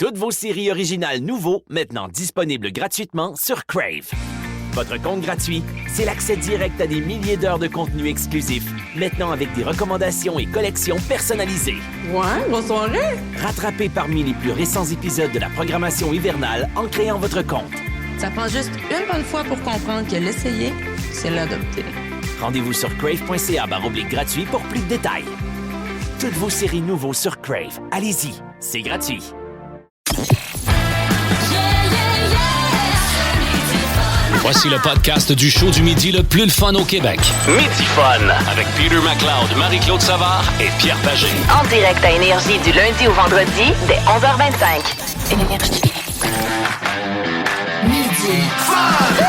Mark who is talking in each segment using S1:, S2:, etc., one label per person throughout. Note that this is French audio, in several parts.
S1: Toutes vos séries originales nouveaux, maintenant disponibles gratuitement sur Crave. Votre compte gratuit, c'est l'accès direct à des milliers d'heures de contenu exclusif, maintenant avec des recommandations et collections personnalisées.
S2: Ouais, bonne soirée!
S1: Rattrapez parmi les plus récents épisodes de la programmation hivernale en créant votre compte.
S2: Ça prend juste une bonne fois pour comprendre que l'essayer, c'est l'adopter.
S1: Rendez-vous sur crave.ca/gratuit pour plus de détails. Toutes vos séries nouveaux sur Crave. Allez-y, c'est gratuit.
S3: Voici le podcast du show du midi le plus le fun au Québec. Midi Fun avec Peter McLeod, Marie-Claude Savard et Pierre Pagé.
S4: En direct à Énergie du lundi au vendredi dès 11h25. Énergie. Midi Fun!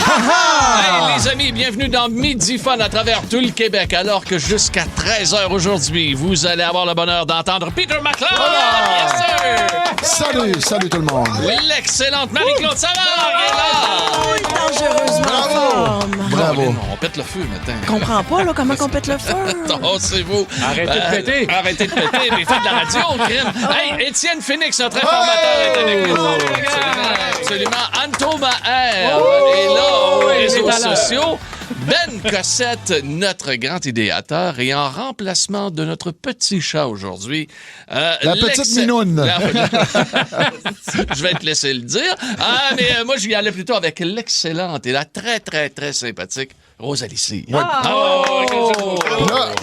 S3: Hey les amis, bienvenue dans Midi Fun à travers tout le Québec. Alors que jusqu'à 13h aujourd'hui, vous allez avoir le bonheur d'entendre Peter McLeod. Yes, sir!
S5: Salut tout le monde.
S3: L'excellente Marie-Claude Savard est là.
S2: Dangereusement.
S5: Bravo.
S3: On pète le feu maintenant.
S2: Je comprends pas là, comment on pète le feu.
S3: Oh, c'est vous.
S6: Arrêtez de péter.
S3: Arrêtez de péter, mais faites de la radio, crime. Hey, Étienne Phoenix, notre informateur, est avec nous. Absolument. Anto Maher est là aux réseaux sociaux. Ben Cossette, notre grand idéateur, et en remplacement de notre petit chat aujourd'hui...
S5: la petite minoune.
S3: Je vais te laisser le dire. Mais moi, je y allais plutôt avec l'excellente et la très, très, très sympathique Rosalie Cyr.
S5: Puis là,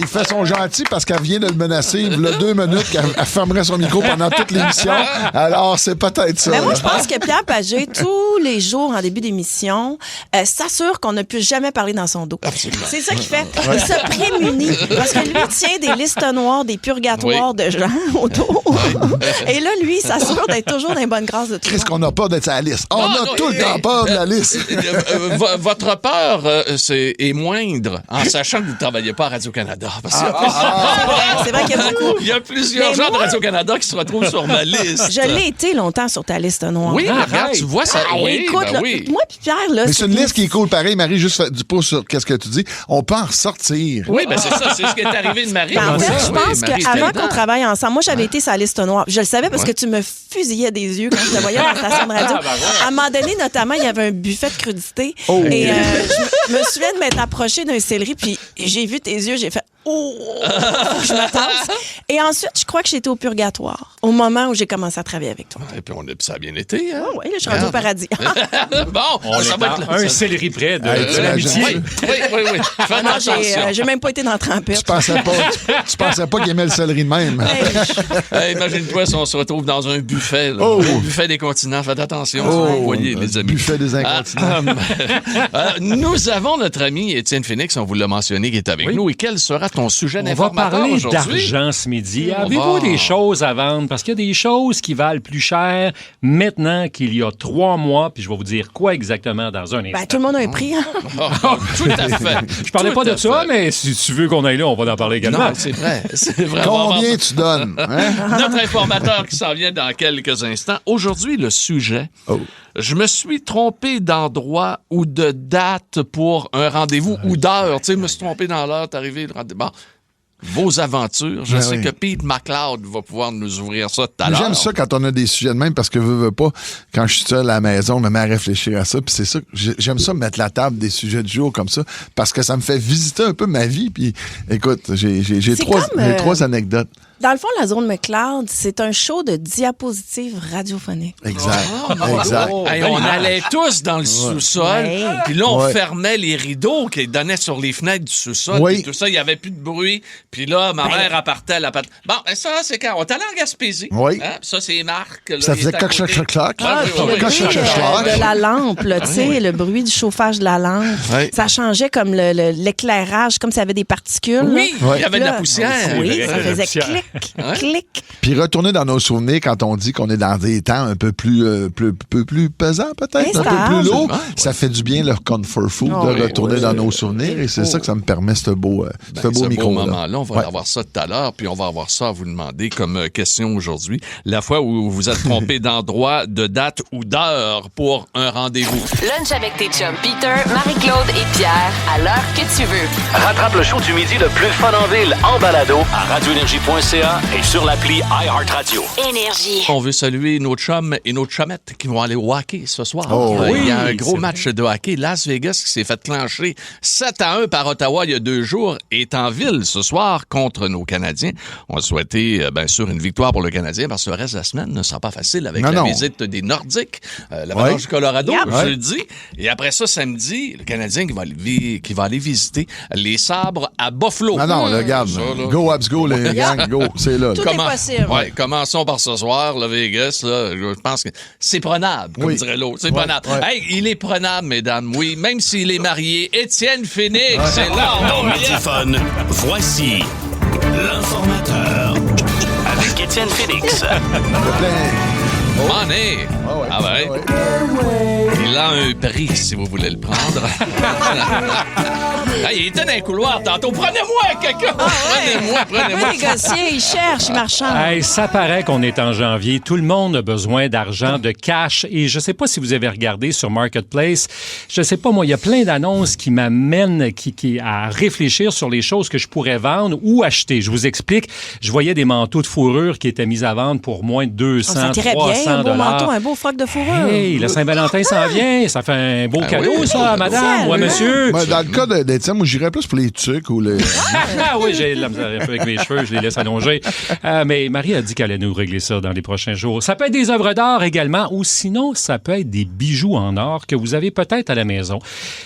S5: il fait son gentil parce qu'elle vient de le menacer. Il y a 2 minutes qu'elle fermerait son micro pendant toute l'émission. Alors, c'est peut-être ça.
S2: Mais moi, je pense que Pierre Pagé, tous les jours en début d'émission, s'assure qu'on ne peut jamais parler dans son dos.
S3: Absolument.
S2: C'est ça qu'il fait. Il se prémunit parce que lui tient des listes noires, des purgatoires de gens autour. Et là, lui, il s'assure d'être toujours dans les bonnes grâces de tout le
S5: Qu'est-ce
S2: monde.
S5: qu'on a peur d'être à la liste? On a tout le temps peur de la liste.
S3: Votre peur est moindre en sachant que vous ne travaillez pas à Radio-Canada. Parce que
S2: C'est vrai qu'il y a beaucoup.
S3: il y a plusieurs
S2: Mais
S3: gens de
S2: moi-
S3: Radio-Canada qui se retrouvent sur ma liste.
S2: Je l'ai été longtemps sur ta liste noire.
S3: Oui, regarde, tu vois ça.
S2: Ah,
S3: Oui,
S2: écoute,
S3: ben
S2: là,
S3: oui.
S2: moi puis Pierre, là...
S5: Mais c'est une liste qui est cool. Pareil, Marie, juste fait du pouce sur qu'est-ce que tu dis. On peut en ressortir.
S3: Oui, ben c'est ça, c'est ce qui est arrivé de Marie.
S2: En fait,
S3: Oui,
S2: je pense
S3: Marie,
S2: qu'avant
S3: c'était
S2: qu'on travaille ensemble, moi, j'avais été sur la liste noire. Je le savais parce que tu me fusillais des yeux quand je te voyais dans la station de radio. À un moment donné, notamment, il y avait un buffet de crudité.
S5: Oh.
S2: Et je me souviens de m'être approchée d'un céleri, puis j'ai vu tes yeux, j'ai fait « Oh! » Faut que je me tasse. Et ensuite, je crois que j'étais au purgatoire, au moment où j'ai commencé à travailler avec toi.
S3: Et puis ça a bien été, hein?
S2: Oh, oui, là, je suis rendue au paradis.
S3: Bon, ça va être
S6: un céleri près de
S5: Hey, tu
S6: l'amitié.
S3: Oui. Fais
S2: Ah non,
S3: attention.
S2: j'ai même pas été dans la trempette.
S5: Tu pensais pas qu'il aimait le céleri de même.
S3: Hey, imagine-toi si on se retrouve dans un buffet, là.
S5: Oh.
S3: Le buffet des continents. Faites attention, si vous voyez, les amis.
S5: Buffet des incontinents.
S3: Nous avons notre ami Étienne Phoenix, on vous l'a mentionné, qui est avec nous. Et quel sera ton sujet
S6: On va
S3: d'informateur
S6: parler
S3: aujourd'hui?
S6: d'argent ce midi.
S3: On
S6: Avez-vous
S3: va.
S6: des choses à vendre? Parce qu'il y a des choses qui valent plus cher maintenant qu'il y a 3 mois. Puis je vais vous dire quoi exactement dans un instant.
S2: Ben, tout le monde a un prix, hein?
S3: Tout à fait.
S6: Je parlais pas
S3: Tout
S6: de
S3: à
S6: ça,
S3: fait.
S6: mais si tu veux qu'on aille là, on va en parler également.
S3: Non, c'est vrai. C'est vraiment...
S5: Combien tu donnes? Hein?
S3: Notre informateur qui s'en vient dans quelques instants. Aujourd'hui, le sujet. Je me suis trompé d'endroit ou de date pour un rendez-vous ou d'heure. Tu sais, je me suis trompé dans l'heure, t'es arrivé le rendez-vous. Bon, vos aventures. Je
S5: Ben
S3: sais
S5: oui.
S3: que Pete McLeod va pouvoir nous ouvrir ça tout à l'heure.
S5: J'aime ça quand on a des sujets de même parce que veux pas, quand je suis seul à la maison, je me mets à réfléchir à ça. Puis c'est ça, j'aime ça mettre la table des sujets du jour comme ça parce que ça me fait visiter un peu ma vie. Puis écoute, j'ai
S2: C'est
S5: 3 anecdotes.
S2: Dans le fond, la zone McLeod, c'est un show de diapositives radiophoniques.
S5: Exact. Exact.
S3: Hey, on allait tous dans le sous-sol,
S2: Ouais.
S3: puis là, on
S5: Ouais.
S3: fermait les rideaux qui donnaient sur les fenêtres du sous-sol.
S5: Oui.
S3: Puis tout ça, il n'y avait plus de bruit. Puis là, ma mère appartait à la patte. Bon, ben ça, c'est quand? On est allé en Gaspésie.
S5: Oui.
S3: Hein? Ça, c'est Marc. Là,
S5: Ça
S3: il
S5: faisait
S3: est à
S5: clac,
S3: côté.
S5: clac, clac, clac.
S3: Ah, oui, oui,
S2: Le
S3: oui.
S5: Quand
S2: bruit
S5: je cherche
S2: de la lampe, là, tu sais, le bruit du chauffage de la lampe.
S5: Ouais.
S2: Ça changeait comme l'éclairage, comme s'il y avait des particules.
S3: Oui,
S2: là.
S3: il y avait de la
S2: Là,
S3: poussière.
S2: Oui,
S6: C'est
S2: ça
S6: vrai,
S2: faisait
S6: la poussière.
S2: clic,
S3: Hein?
S2: Clic.
S5: Puis retourner dans nos souvenirs quand on dit qu'on est dans des temps un peu plus pesants, peut-être, un peu
S2: Instable.
S5: plus lourd.
S3: Ouais.
S5: Ça fait du bien, le comfort food, de retourner dans nos souvenirs. Et c'est ça que ça me permet, ce beau
S3: Ce
S5: micro-là.
S3: moment-là, on va avoir ça tout à l'heure, puis on va avoir ça à vous demander comme question aujourd'hui. La fois où vous êtes trompé d'endroit, de date ou d'heure pour un rendez-vous.
S4: Lunch avec tes chums Peter, Marie-Claude et Pierre, à l'heure que tu veux.
S1: Rattrape le show du midi le plus fun en ville en balado à radioénergie.ca et sur l'appli iHeartRadio.
S4: Énergie.
S3: On veut saluer nos chums et nos chummettes qui vont aller au hockey ce soir.
S5: Oh,
S3: Il y a un
S6: oui,
S3: gros
S6: c'est
S3: match de hockey. Las Vegas qui s'est fait clencher 7-1 par Ottawa il y a 2 jours est en ville ce soir contre nos Canadiens. On a souhaité, bien sûr, une victoire pour le Canadien parce que le reste de la semaine ne sera pas facile avec la visite des Nordiques, l'Avalanche du Colorado, jeudi. Et après ça, samedi, le Canadien qui va aller visiter les Sabres à Buffalo.
S5: Non, regarde.
S3: Ça, là.
S5: Go, Habs, go, les gangs, go. C'est là.
S2: Tout est possible.
S3: Ouais, commençons par ce soir, le Vegas. Là, je pense que c'est prenable, comme dirait l'autre. C'est prenable.
S5: Ouais.
S3: Hey, il est prenable, mesdames, oui. Même s'il est marié, Étienne Phoenix, c'est là.
S1: Au Midi Fun, voici l'informateur avec Étienne Phoenix.
S3: Money. Ah ouais. Il a un prix, si vous voulez le prendre. Hey, il était dans les couloirs tantôt. Prenez-moi quelqu'un. Prenez-moi.
S2: Il négocier, il cherche, il marchande.
S6: Hey, ça paraît qu'on est en janvier. Tout le monde a besoin d'argent, de cash. Et je sais pas si vous avez regardé sur Marketplace. Je sais pas, moi, il y a plein d'annonces qui m'amènent à réfléchir sur les choses que je pourrais vendre ou acheter. Je vous explique. Je voyais des manteaux de fourrure qui étaient mis à vendre pour moins de 200,
S2: Ça tirait
S6: 300
S2: bien, un beau
S6: $.
S2: manteau, un beau froc de fourrure.
S6: Hey, le Saint-Valentin s'en vient. Ça fait un beau cadeau,
S3: oui.
S6: ça, madame. Ouais, monsieur.
S5: Ouais, dans le cas d'Étienne, moi, j'irais plus pour les tucs ou les...
S6: Ah oui, j'ai de la misère un peu avec mes cheveux, je les laisse allonger. Mais Marie a dit qu'elle allait nous régler ça dans les prochains jours. Ça peut être des œuvres d'art également, ou sinon, ça peut être des bijoux en or que vous avez peut-être à la maison,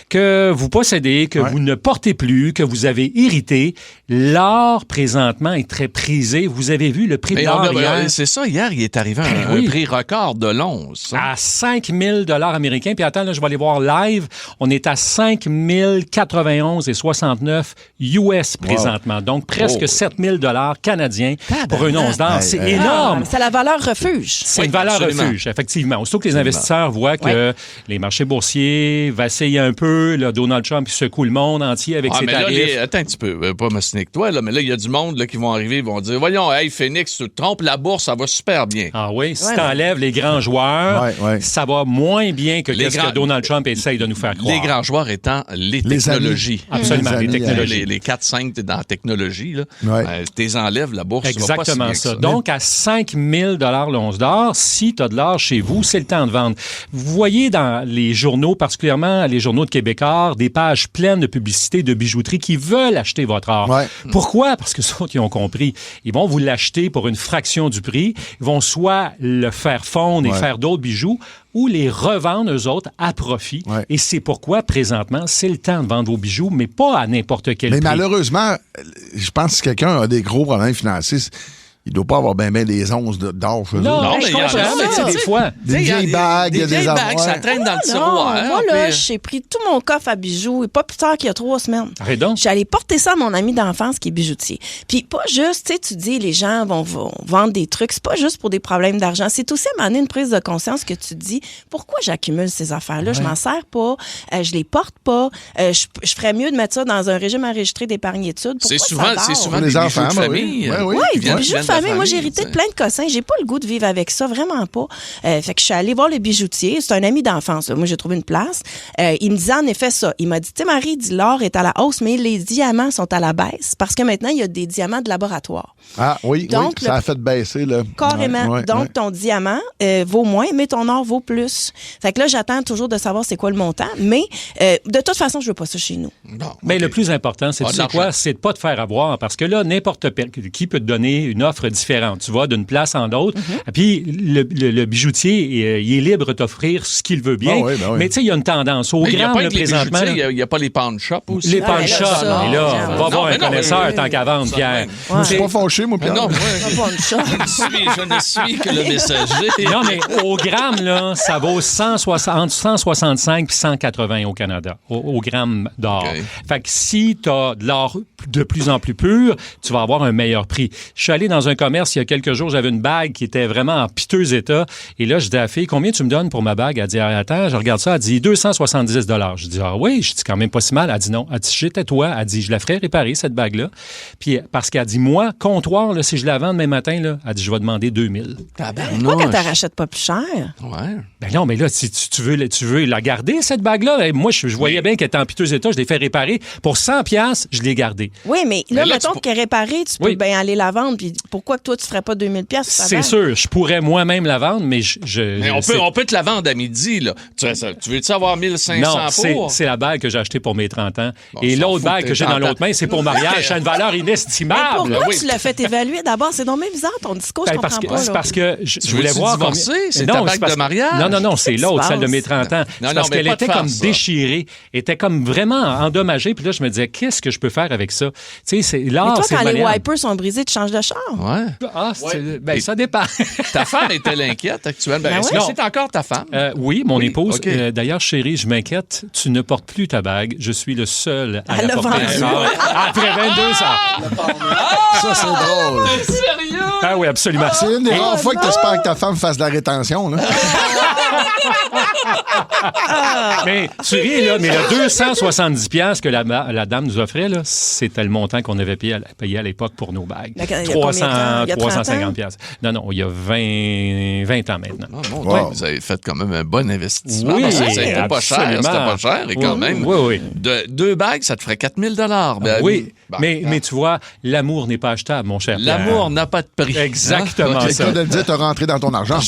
S6: que vous possédez, que vous ne portez plus, que vous avez hérité. L'or, présentement, est très prisé. Vous avez vu le prix de l'or hier?
S3: C'est ça, hier, il est arrivé un prix record de l'once.
S6: À 5 000 $ américains. Puis attends, là, je vais aller voir live. On est à 5 091,69 US présentement. Donc, presque 7 000 $ canadiens pour une once d'or. C'est énorme.
S2: C'est la valeur refuge.
S6: C'est une valeur refuge, effectivement. Aussitôt que les investisseurs voient que les marchés boursiers vacillent un peu, là, Donald Trump secoue le monde entier avec ses tarifs.
S3: Attends un petit peu, pas me snique toi, là, mais là, il y a du monde là, qui vont arriver, ils vont dire, voyons, hey, Phoenix, tu te trompes, la bourse, ça va super bien.
S6: Ah oui, si t'enlèves les grands joueurs, ça va moins bien que ce que Donald Trump essaye de nous faire croire.
S3: Les grands joueurs étant les technologies.
S6: Absolument, les technologies.
S3: Les 4-5, t'es dans la technologie, là. T'es enlèves, la bourse,
S6: exactement
S3: va pas
S6: ça.
S3: ça.
S6: Donc, à 5 000 $ l'once d'or, si tu as de l'or chez vous, c'est le temps de vendre. Vous voyez dans les journaux, particulièrement les journaux de Québécois, des pages pleines de publicités de bijouterie qui veulent acheter votre or.
S5: Ouais.
S6: Pourquoi? Parce que ceux qui ont compris, ils vont vous l'acheter pour une fraction du prix. Ils vont soit le faire fondre et faire d'autres bijoux, ou les revendre, eux autres, à profit.
S5: Ouais.
S6: Et c'est pourquoi, présentement, c'est le temps de vendre vos bijoux, mais pas à n'importe quel prix.
S5: Mais malheureusement, je pense que si quelqu'un a des gros problèmes financiers, il ne doit pas avoir bien des onces d'or chez eux.
S6: Non, mais je comprends, mais tu sais, des fois...
S5: Des vieilles bagues,
S3: des vieilles bagues, ça traîne dans le tiroir.
S2: Moi, là, j'ai pris tout mon coffre à bijoux, et pas plus tard qu'il y a 3 semaines.
S6: Arrête donc.
S2: J'allais porter ça à mon ami d'enfance qui est bijoutier. Puis pas juste, tu dis, les gens vont vendre des trucs, c'est pas juste pour des problèmes d'argent. C'est aussi à m'amener une prise de conscience que tu te dis, pourquoi j'accumule ces affaires-là? Je m'en sers pas, je les porte pas, je ferais mieux de mettre ça dans un régime enregistré d'épargne-études.
S3: C'est souvent
S5: les
S3: des
S5: enfants,
S3: bijoux de famille.
S2: Oui, des bijoux de famille. Moi, j'ai hérité de plein de cossins. J'ai pas le goût de vivre avec ça, vraiment pas. Fait que je suis allée voir le bijoutier. C'est un ami d'enfance. Moi, j'ai trouvé une place. Il me disait en effet ça. Il m'a dit, tu sais, Marie, l'or est à la hausse, mais les diamants sont à la baisse parce que maintenant, il y a des diamants de laboratoire.
S5: Ah oui, donc, ça a fait baisser. Là.
S2: Carrément. Donc, ton diamant vaut moins, mais ton or vaut plus. Fait que là, j'attends toujours de savoir c'est quoi le montant, mais de toute façon, je veux pas ça chez nous.
S3: Non,
S6: mais le plus important, c'est quoi? C'est de pas te faire avoir parce que là, n'importe qui peut te donner une offre différente. Tu vas d'une place en l'autre. Puis le bijoutier, il est libre de t'offrir ce qu'il veut bien. Mais tu sais, il y a une tendance. Au gramme, présentement...
S3: Il n'y a pas les pawn shops aussi.
S6: Les pawn shops. Et là, va voir un connaisseur tant qu'à vendre, Pierre.
S5: Je suis pas fâché, moi, Pierre.
S3: Non, je ne suis que le messager.
S6: Non, mais au gramme, là, ça vaut entre 165 et 180 au Canada, au gramme d'or. Fait que si tu as de l'or de plus en plus pur, tu vas avoir un meilleur prix. Je suis allé dans un commerce il y a quelques jours, j'avais une bague qui était vraiment en piteux état. Et là, je dis à la fille, combien tu me donnes pour ma bague? Elle dit, attends, je regarde ça. Elle dit, 270 $. Je dis, ah oui, je dis quand même pas si mal. Elle dit non. Elle dit, j'étais toi. Elle dit, je la ferais réparer, cette bague-là. Puis parce qu'elle dit, moi, comptoir, là, si je la vends demain matin, là, elle dit, je vais demander 2000.
S2: Pourquoi qu'elle ne rachète pas plus cher?
S3: Ouais.
S6: Ben non, mais là, si tu veux la garder, cette bague-là, moi, je voyais bien qu'elle était en piteux état. Je l'ai fait réparer. Pour 100$, je l'ai gardée.
S2: Oui, mais là,
S3: Mais là,
S2: mettons qu'elle est réparée, tu peux bien aller la vendre. Puis pourquoi que toi, tu ne ferais pas 2000$?
S6: C'est sûr, je pourrais moi-même la vendre, mais
S3: Mais on peut te la vendre à midi, là. Tu veux-tu avoir 1500 pour?
S6: C'est la bague que j'ai achetée pour mes 30 ans.
S3: Bon,
S6: et
S3: on s'en
S6: l'autre
S3: fout,
S6: bague que j'ai
S3: t'es
S6: dans l'autre main, c'est pour mariage. Ça a une valeur
S2: Mais
S6: inestimable.
S2: pourquoi
S3: oui.
S2: tu l'as fait évaluer d'abord? C'est donc même bizarre, ton discours, je comprends pas.
S6: C'est
S2: là.
S6: parce que je voulais
S3: veux-tu
S6: voir
S3: divorcer?
S6: combien...
S3: C'est ta bague de mariage?
S6: Non, c'est l'autre, celle de mes 30 ans.
S3: Non,
S6: C'est parce
S3: mais
S6: qu'elle
S3: pas
S6: était
S3: de
S6: comme
S3: farce, ça.
S6: déchirée, était comme vraiment endommagée. Puis là, je me disais, qu'est-ce que je peux faire avec ça? Tu sais, c'est
S2: Mais
S6: l'art,
S2: toi,
S6: c'est
S2: quand les
S6: malléable.
S2: wipers sont brisés, tu changes de char.
S3: Ouais.
S6: Ah, ça dépend.
S3: Ta femme est-elle inquiète actuellement?
S2: Ben
S3: Est-ce
S2: ouais.
S3: que c'est encore ta femme?
S6: Oui, mon épouse.
S3: OK.
S6: D'ailleurs, chérie, je m'inquiète. Tu ne portes plus ta bague. Je suis le seul à
S2: Elle
S6: la
S2: l'a
S6: porter
S2: vendue.
S6: encore. Après 22 ans.
S5: Ça, c'est drôle.
S3: Sérieux?
S6: Ah oui, absolument.
S5: C'est une des rares fois que tu espères que ta femme fasse de la rétention. Là.
S6: Mais tu ris, là, mais le 270$ que la dame nous offrait, là, c'était le montant qu'on avait payé à l'époque pour nos bagues.
S2: Il y a combien de temps? Il y a 30 ans?
S6: 350$. Non, il y a 20 ans maintenant.
S3: Oh, mon
S5: Wow.
S3: Dieu, vous avez fait quand même un bon investissement.
S6: Oui,
S3: Parce que c'était pas cher.
S6: absolument.
S3: C'était pas cher. Et quand
S6: Oui,
S3: même,
S6: oui.
S3: deux bagues, ça te ferait 4000$. Ben,
S6: Oui,
S3: bon,
S6: mais tu vois, l'amour n'est pas achetable, mon cher Pierre.
S3: l'amour n'a pas de prix.
S6: Exactement
S5: C'est le
S6: ça.
S5: cas de le dire, t'as rentré dans ton argent.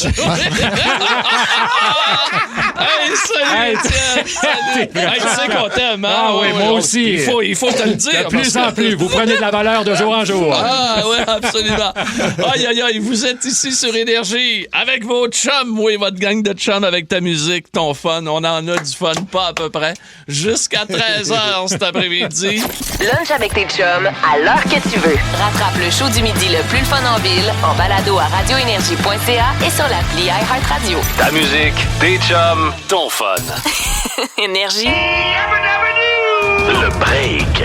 S3: Hey, salut,
S6: Hey,
S3: Étienne! Salut! Hey, tu sais qu'on t'aime, hein?
S6: Ah oui, moi aussi.
S3: Il faut te le dire.
S6: De plus
S3: parce
S6: en
S3: que-
S6: plus, vous prenez de la valeur de jour en jour.
S3: Ah, oui, absolument. Aïe, aïe, aïe, vous êtes ici sur Énergie avec vos chums, oui, votre gang de chums avec ta musique, ton fun. On en a du fun, pas à peu près. Jusqu'à 13h cet après-midi.
S4: Lunch avec tes chums à l'heure que tu veux. Rattrape le show du midi le plus le fun en ville en balado à radioénergie.ca et sur l'appli iHeartRadio.
S1: Ta musique, tes chums, ton fun.
S4: Énergie.
S1: Le break.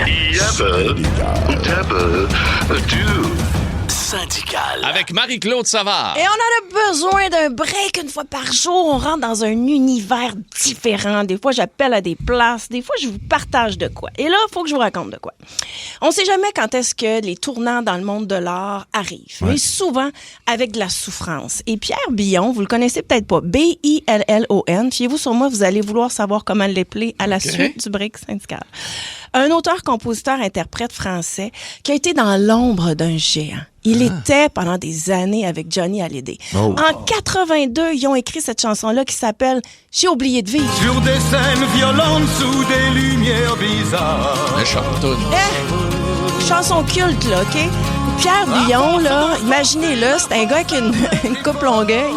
S1: Syndical.
S3: Avec Marie-Claude Savard.
S2: Et on a besoin d'un break une fois par jour. On rentre dans un univers différent. Des fois, j'appelle à des places. Des fois, je vous partage de quoi. Et là, il faut que je vous raconte de quoi. On ne sait jamais quand est-ce que les tournants dans le monde de l'art arrivent. Mais souvent, avec de la souffrance. Et Pierre Billon, vous le connaissez peut-être pas. B-I-L-L-O-N. Fiez-vous sur moi, vous allez vouloir savoir comment l'épeler à la suite du break syndical. Un auteur, compositeur, interprète français qui a été dans l'ombre d'un géant. Il était pendant des années avec Johnny Hallyday.
S5: Oh.
S2: En 82, ils ont écrit cette chanson-là qui s'appelle « J'ai oublié de vivre
S7: Sur des scènes violentes sous des lumières bizarres.
S3: Le chantoune. ».
S2: Chanson culte, là, OK? Pierre Billon, là, imaginez-le, c'est un gars avec une coupe longueuil,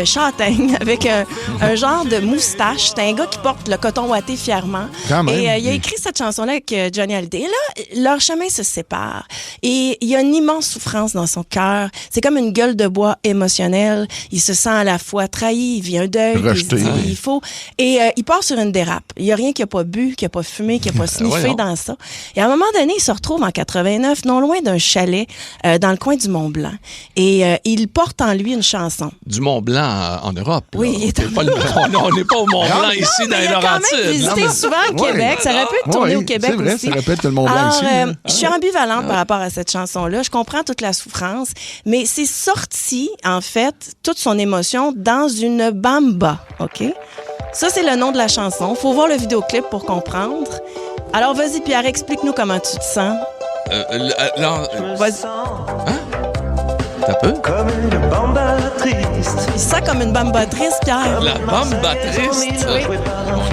S2: châtaigne, avec un genre de moustache. C'est un gars qui porte le coton ouaté fièrement.
S5: Quand même.
S2: Et il a écrit cette chanson-là avec Johnny Hallyday. Et là, leur chemin se sépare. Et il y a une immense souffrance dans son cœur. C'est comme une gueule de bois émotionnelle. Il se sent à la fois trahi, il vit un deuil. puis
S5: Rejeté.
S2: Il se dit, il faut... Et il part sur une dérape. Il n'y a rien qu'il n'a pas bu, qu'il n'a pas fumé, qu'il n'a pas sniffé
S3: voyons.
S2: dans ça. Et à un moment donné, il se retrouve en 89, non loin d'un chalet dans le coin du Mont-Blanc. Et il porte en lui une chanson.
S3: Du Mont-Blanc en Europe. là.
S2: Oui, il est
S3: on n'est pas au Mont-Blanc ici
S2: Mais
S3: dans
S2: il
S3: les
S2: a quand même
S3: Laurentides.
S2: visité souvent le
S5: Ouais.
S2: Québec. Ça aurait pu être tourné au Québec
S5: c'est vrai,
S2: aussi.
S5: ça répète le Mont-Blanc
S2: Alors,
S5: ici.
S2: je suis ambivalente par rapport à cette chanson-là. Je comprends toute la souffrance, mais c'est sorti, en fait, toute son émotion dans une bamba, OK? Ça, c'est le nom de la chanson. Faut voir le vidéoclip pour comprendre. Alors, vas-y, Pierre, explique-nous comment tu te sens. Vas-y.
S3: T'as peu?
S7: Comme une bamba triste.
S2: Il se sent comme une bamba triste, Pierre.
S3: La Bamba triste.
S2: Oui.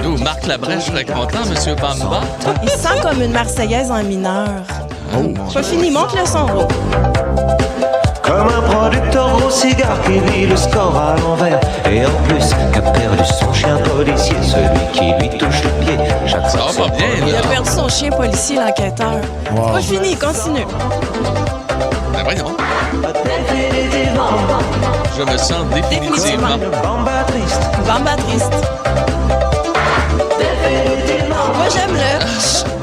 S3: Mon Dieu, Marc Labrèche serait content, Monsieur Bamba.
S2: Il se sent comme une Marseillaise en mineur.
S5: Oh.
S2: Pas fini, monte le son, Ro.
S7: Comme un producteur au cigare qui vit le score à l'envers. Et en plus, qu'a perdu son chien policier, celui qui lui touche le pied. Chaque
S3: Ça
S7: fois
S3: va pas bien,
S2: Il a
S3: là.
S2: perdu son chien policier, l'enquêteur.
S5: Wow.
S2: Pas fini, continue.
S3: Ben voyons.
S7: définitivement,
S3: Je me sens définitivement.
S7: bamba triste.
S2: Bamba triste. Moi, j'aime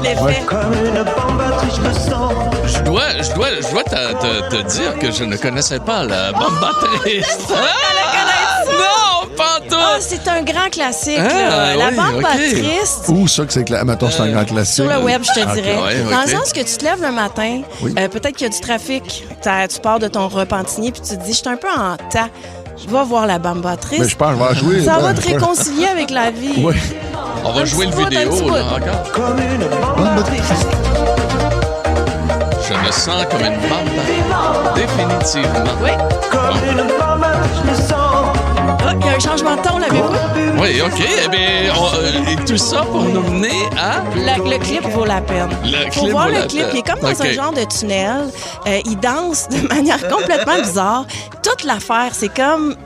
S2: l'effet.
S7: Comme une bamba triste, je me sens.
S3: Je dois te dire que je ne connaissais pas la Bamba Triste. Non, pas en tout.
S2: Ah, c'est un grand classique, là. La Bamba Triste.
S5: Où ça que c'est mettons, c'est un grand classique?
S2: Sur le web, je te dirais.
S3: ouais,
S2: Dans
S3: ok.
S2: le sens que tu te lèves le matin, peut-être qu'il y a du trafic, tu pars de ton repentinier, puis tu te dis, je suis un peu en tas. Je vais voir la Bamba Triste.
S5: Mais je pense que je vais jouer.
S2: Ça va te réconcilier avec la vie.
S5: Oui.
S3: On va jouer le
S2: petit bout, un
S3: vidéo,
S2: petit
S3: là,
S2: bout.
S3: encore.
S7: Comme une bamba triste.
S3: Je me sens comme une Bamba. Définitivement.
S2: Oui.
S7: Comme une bamba, je me sens.
S2: Ah, il y a un changement de ton, l'avez-vous?
S3: Oui, OK. Eh bien, et tout ça pour nous mener à...
S2: Le clip vaut la peine.
S3: Le
S2: Faut
S3: clip
S2: voir
S3: vaut
S2: le
S3: la
S2: clip.
S3: peine.
S2: Il est comme dans
S3: OK.
S2: un genre de tunnel. Il danse de manière complètement bizarre. Toute l'affaire,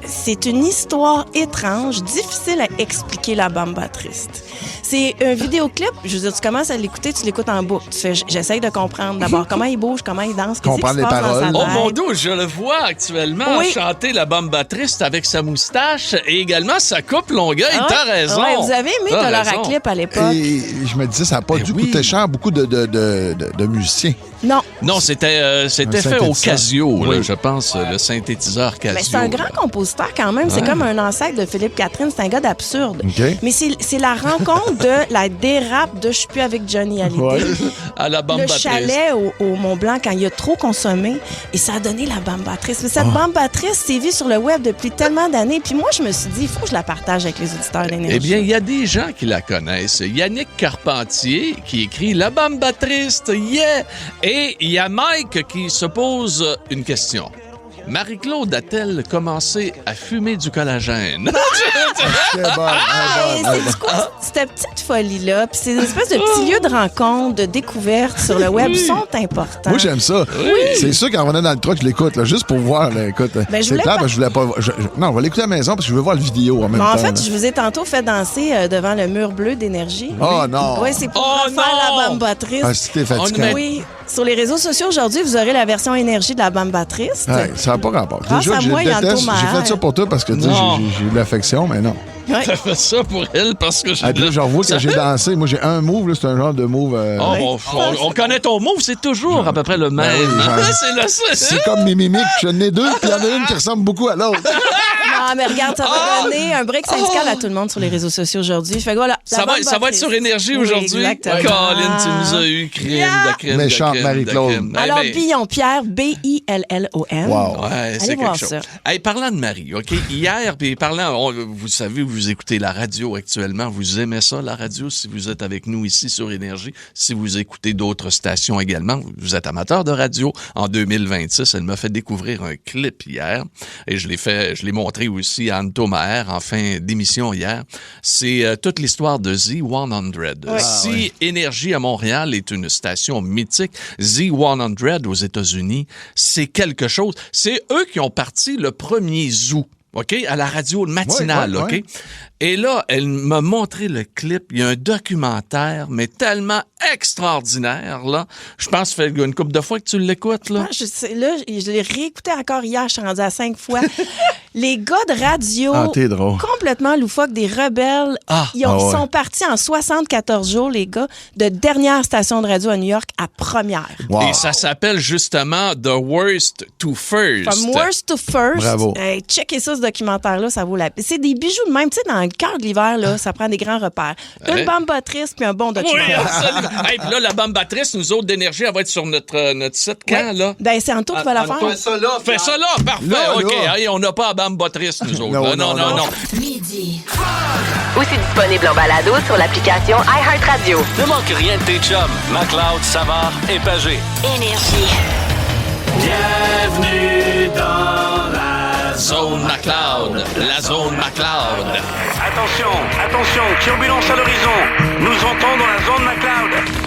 S2: c'est une histoire étrange, difficile à expliquer, la Bamba Triste. C'est un vidéoclip. Je veux dire, tu commences à l'écouter, tu l'écoutes en boucle. Tu fais, j'essaye de comprendre d'abord comment il bouge, comment il danse, qu'est-ce qui
S5: Comprendre
S2: se
S5: les
S2: passe dans sa
S5: paroles.
S3: Oh mon
S2: tête.
S3: Dieu, je le vois actuellement
S2: Oui.
S3: chanter la Bamba Triste avec sa moustache et également sa coupe Longueuil.
S2: Ah ouais?
S3: T'as raison.
S2: Ouais, vous avez aimé
S3: T'as
S2: Dollar à
S3: raison.
S2: Clip à l'époque?
S5: Et je me disais, ça n'a pas
S3: Ben
S5: dû
S3: oui.
S5: coûter cher, beaucoup de musiciens.
S2: Non.
S3: Non, c'était
S5: Un
S3: fait au
S5: synthétiseur.
S3: Casio, là,
S5: Oui.
S3: je pense, le synthétiseur Casio.
S2: Mais c'est un grand
S3: là.
S2: compositeur quand même. C'est comme un ancêtre de Philippe Catherine. C'est un gars d'absurde.
S5: OK.
S2: Mais c'est la rencontre de la dérape de Je suis plus avec Johnny Hallyday.
S5: Ouais.
S3: À la Bamba
S2: Le
S3: Triste.
S2: chalet au Mont-Blanc quand il a trop consommé et ça a donné la Bamba Triste. Mais cette Bamba Triste s'est vue sur le web depuis tellement d'années. Puis moi, je me suis dit, il faut que je la partage avec les auditeurs d'énergie.
S3: Eh bien, il y a des gens qui la connaissent. Yannick Carpentier qui écrit La Bamba Triste, yeah! Et il y a Mike qui se pose une question. Marie-Claude a-t-elle commencé à fumer du collagène?
S5: C'est bon.
S2: Hey, c'est quoi cette petite folie-là? Puis ces espèces de petits lieux de rencontre, de découverte sur le web sont importants.
S5: Moi, j'aime ça. C'est sûr, quand on est dans le truck, je l'écoute, là, juste pour voir. Là, écoute,
S2: Ben, je
S5: c'est
S2: voulais
S5: clair,
S2: pas-
S5: parce que je voulais pas. Non, on va l'écouter à la maison parce que je veux voir le vidéo en même
S2: Mais
S5: temps.
S2: en fait,
S5: là.
S2: je vous ai tantôt fait danser devant le mur bleu d'énergie.
S5: Oh non!
S2: Oui, c'est pour
S3: Oh
S2: refaire
S3: non!
S2: la Bamba Triste.
S5: Ah, c'était fatigant.
S3: met-
S2: Oui, sur les réseaux sociaux aujourd'hui, vous aurez la version énergie de la Bamba Triste.
S5: Ouais, ça n'a pas rapport.
S2: Grâce à
S5: je
S2: moi,
S5: déteste.
S2: Yanto
S5: J'ai
S2: Maher.
S5: fait ça pour toi parce que tu sais,
S3: Non.
S5: j'ai de l'affection, mais non.
S2: Ouais.
S3: T'as fait ça pour elle parce que j'ai...
S5: Ah, puis là, je revois
S3: Ça
S5: que j'ai
S3: fait-
S5: dansé. Moi, j'ai un move, là, c'est un genre de move.
S3: Oh, on connaît ton move, c'est toujours à peu près le même.
S5: oui,
S3: hein?
S5: genre-
S3: C'est le seul.
S5: C'est comme mes mimiques. J'en ai deux, puis il y en a une qui ressemble beaucoup à l'autre.
S2: Non, mais regarde, ça va donner un break syndical à tout le monde sur les réseaux sociaux aujourd'hui. Fait que voilà. la
S3: Ça va
S2: Bamba
S3: être sur
S2: Triste.
S3: Énergie
S2: Oui,
S3: aujourd'hui.
S2: exactement.
S3: Colin, tu nous as eu crème de crème
S5: Méchante
S3: de crème
S5: Marie-Claude.
S3: de crème.
S2: Alors,
S3: Eh ben,
S2: Billon-Pierre, B-I-L-L-O-N.
S5: Wow.
S3: Ouais,
S2: Allez
S3: c'est
S2: voir
S3: quelque
S2: ça.
S3: chose. Hey, parlant de Marie, OK? Hier, puis vous savez, vous écoutez la radio actuellement. Vous aimez ça, la radio, si vous êtes avec nous ici sur Énergie. Si vous écoutez d'autres stations également, vous êtes amateur de radio. En 2026, elle m'a fait découvrir un clip hier. Et je l'ai montré aussi à Anto Maher en fin d'émission hier. C'est toute l'histoire de Z100. Si Énergie à Montréal est une station mythique, Z100 aux États-Unis, c'est quelque chose. C'est eux qui ont parti le premier zoo. OK? À la radio matinale,
S5: Ouais,
S3: OK?
S5: ouais.
S3: Et là, elle m'a montré le clip. Il y a un documentaire, mais tellement extraordinaire, là. Je pense que ça fait une couple de fois que tu l'écoutes, là.
S2: Ah, je l'ai réécouté encore hier, je suis rendue à 5 fois. Les gars de radio,
S5: Ah, t'es drôle.
S2: complètement loufoques, des rebelles, ils
S5: Ah ouais.
S2: sont partis en 74 jours, les gars, de dernière station de radio à New York à première.
S5: Wow.
S3: Et ça s'appelle justement The Worst to First.
S2: From worst to first.
S5: Bravo.
S2: Hey, checkez ça, ce documentaire-là, ça vaut la peine. C'est des bijoux de même. Tu sais, dans le cœur de l'hiver, là, ça prend des grands repères. Une Bamba Triste puis un bon
S3: Oui,
S2: documentaire.
S3: absolument. Hey, puis là, la Bambatrice, nous autres d'énergie, elle va être sur notre site quand,
S2: Ouais.
S3: là?
S2: Ben, c'est Anto qui va la faire.
S3: Fais ça là, parfait.
S5: Là,
S3: OK.
S5: là.
S3: Hey, on n'a pas à Bambatrice, nous autres.
S5: Non,
S3: non,
S5: non, non.
S4: Midi. Aussi disponible en balado sur l'application iHeartRadio.
S8: Ne manque rien de tes chums, McLeod, Savard et Pagé.
S4: Énergie.
S8: Bienvenue dans la
S3: Zone McLeod. La zone McLeod.
S9: Attention, turbulence à l'horizon. Nous entrons dans la zone McLeod.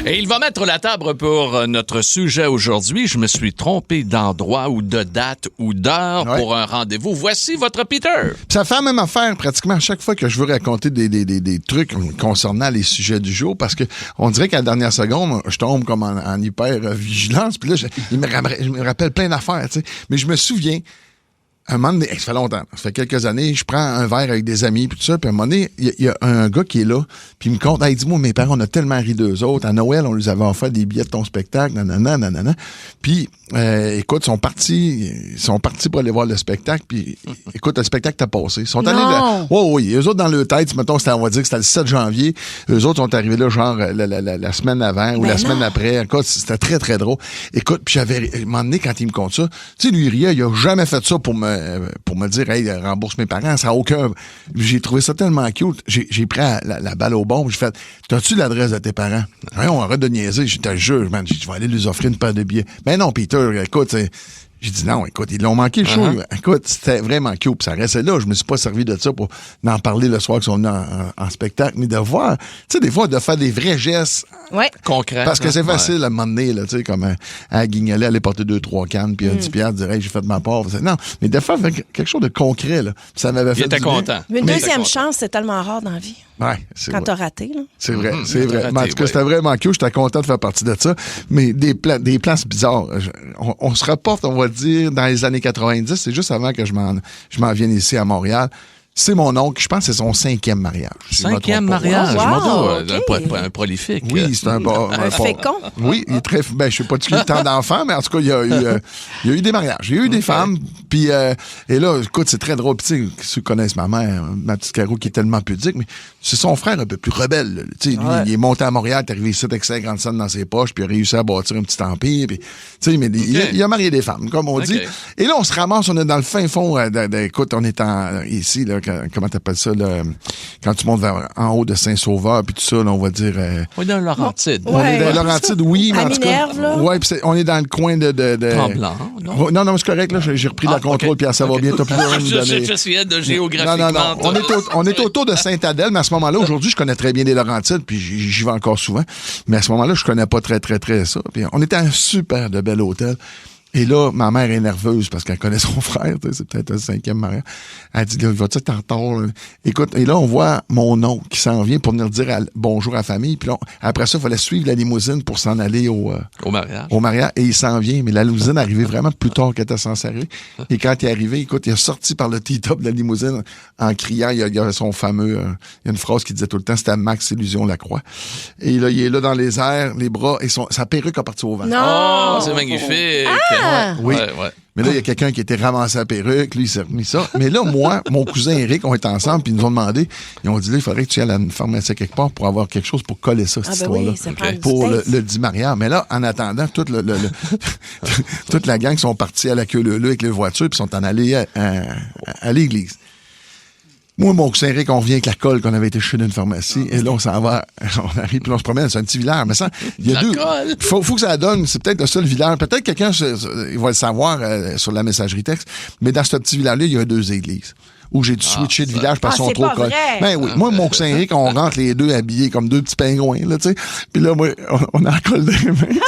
S3: Et il va mettre la table pour notre sujet aujourd'hui. Je me suis trompé d'endroit ou de date ou d'heure
S5: Ouais.
S3: pour un rendez-vous. Voici votre Peter.
S5: Puis ça fait la même affaire pratiquement à chaque fois que je veux raconter des trucs concernant les sujets du jour parce que on dirait qu'à la dernière seconde, je tombe comme en hyper vigilance. Puis là, je me rappelle plein d'affaires, tu sais. Mais je me souviens, un moment donné, ça fait longtemps, ça fait quelques années, je prends un verre avec des amis, puis tout ça, puis à un moment donné, il y a un gars qui est là, puis il me compte, hey, dis-moi, mes parents, on a tellement ri d'eux autres, à Noël, on les avait offert des billets de ton spectacle, nanana. Puis, écoute, ils sont partis pour aller voir le spectacle, puis écoute, le spectacle t'a passé. Ils sont allés oui, eux autres, dans leur tête, mettons, on va dire que c'était le 7 janvier, eux autres sont arrivés là, genre, la semaine avant ou la semaine après. Écoute, c'était très, très drôle. Écoute, puis à un moment donné, quand il me compte ça, tu sais, lui, il a jamais fait ça pour me dire, hey, rembourse mes parents, ça n'a aucun. J'ai trouvé ça tellement cute. J'ai pris la balle au bon, j'ai fait, t'as-tu l'adresse de tes parents? On arrête de niaiser, je te jure, man, je vais aller lui offrir une paire de billets. Mais non, Peter, écoute, j'ai dit non, écoute, ils l'ont manqué le show. Écoute, c'était vraiment cute. Puis ça restait là. Je me suis pas servi de ça pour en parler le soir qu'ils sont venus en spectacle, mais de voir, tu sais, des fois, de faire des vrais gestes
S3: concrets.
S5: Parce que c'est facile à un moment donné, là, tu sais, comme à guignoler, aller porter 2-3 cannes, puis un 10 piastres, dire, hey, j'ai fait de ma part. Non, mais de faire quelque chose de concret, là. Ça m'avait fait.
S3: Il était content.
S2: Mais une deuxième chance, c'est tellement rare dans la vie.
S5: Ouais, c'est
S2: quand
S5: vrai.
S2: t'as raté, là.
S5: C'est vrai, c'est vrai. Mais en tout cas, c'était vraiment cute. J'étais content de faire partie de ça. Mais des places bizarres. On se reporte, on va dire, dans les années 90. C'est juste avant que je m'en vienne ici à Montréal. C'est mon oncle, je pense que c'est son 5e mariage.
S3: 5e mariage?
S2: Wow,
S3: un prolifique.
S5: Oui, c'est un
S2: fécond.
S5: Oui, il est très. Ben, je sais pas de tant d'enfants, mais en tout cas, il y a eu des mariages. Il y a eu des femmes. Puis, et là, écoute, c'est très drôle. Puis, tu sais, ceux qui connaissent ma mère, ma petite Caro, qui est tellement pudique, mais c'est son frère un peu plus rebelle. Tu sais, lui, il est monté à Montréal, il est arrivé ici avec 50 cents dans ses poches, puis il a réussi à bâtir un petit empire. Puis, tu sais, mais il a marié des femmes, comme on dit. Et là, on se ramasse, on est dans le fin fond. Écoute, on est ici, là. Comment t'appelles ça, là, quand tu montes en haut de Saint-Sauveur, puis tout ça, là, on va dire.
S3: On est dans Laurentide.
S5: On est dans Laurentide, oui, mais en tout cas.
S2: Minerve, là.
S5: Oui, puis on est dans le coin de
S3: Tremblant, non?
S5: Non, c'est correct, là, j'ai repris la contrôle, puis ça va bien. T'as plus besoin de me donner.
S3: Je suis de géographiquement.
S5: Non. On est autour de Sainte-Adèle, mais à ce moment-là, aujourd'hui, je connais très bien les Laurentides, puis j'y vais encore souvent. Mais à ce moment-là, je connais pas très, très, très ça. Puis on était à un super de bel hôtel. Et là, ma mère est nerveuse parce qu'elle connaît son frère, c'est peut-être le 5e mariage. Elle dit, là, vas-tu être en retard? Là? Écoute, et là, on voit mon oncle qui s'en vient pour venir dire bonjour à la famille. Puis là, après ça, il fallait suivre la limousine pour s'en aller au mariage. Et il s'en vient, mais la limousine arrivait vraiment plus tard qu'elle était censée arriver. Et quand il est arrivé, écoute, il est sorti par le T-top de la limousine en criant. Il y a son fameux... il y a une phrase qu'il disait tout le temps, c'était Max Illusion Lacroix. Et là, il est là dans les airs, les bras, et sa perruque a parti au vent.
S2: Non!
S3: Oh, c'est magnifique!
S5: Oui.
S3: Ouais.
S5: Mais là, il y a quelqu'un qui était ramassé à la perruque, lui, il s'est remis ça. Mais là, moi, mon cousin Eric, on était ensemble, puis ils nous ont demandé, ils ont dit, là, il faudrait que tu ailles à une pharmacie quelque part pour avoir quelque chose pour coller ça, cette histoire-là.
S2: Oui,
S5: pour le 10 mariage. Mais là, en attendant, toute la gang sont partis à la queue leu avec les voitures, puis sont en allés à l'église. Moi, mon cousin Eric, on revient avec la colle qu'on avait été chez d'une pharmacie. Et là, on s'en va, on arrive, puis on se promène, c'est un petit village. Mais ça, il y a
S3: colle!
S5: Faut que ça donne, c'est peut-être le seul village. Peut-être quelqu'un il va le savoir sur la messagerie texte. Mais dans ce petit village-là, il y a 2 églises. Où j'ai dû switcher de village parce qu'ils sont trop collés. Ben oui. Moi, mon cousin Eric, on rentre les deux habillés comme 2 petits pingouins, là, tu sais. Puis là, moi, on a la colle dans les mains.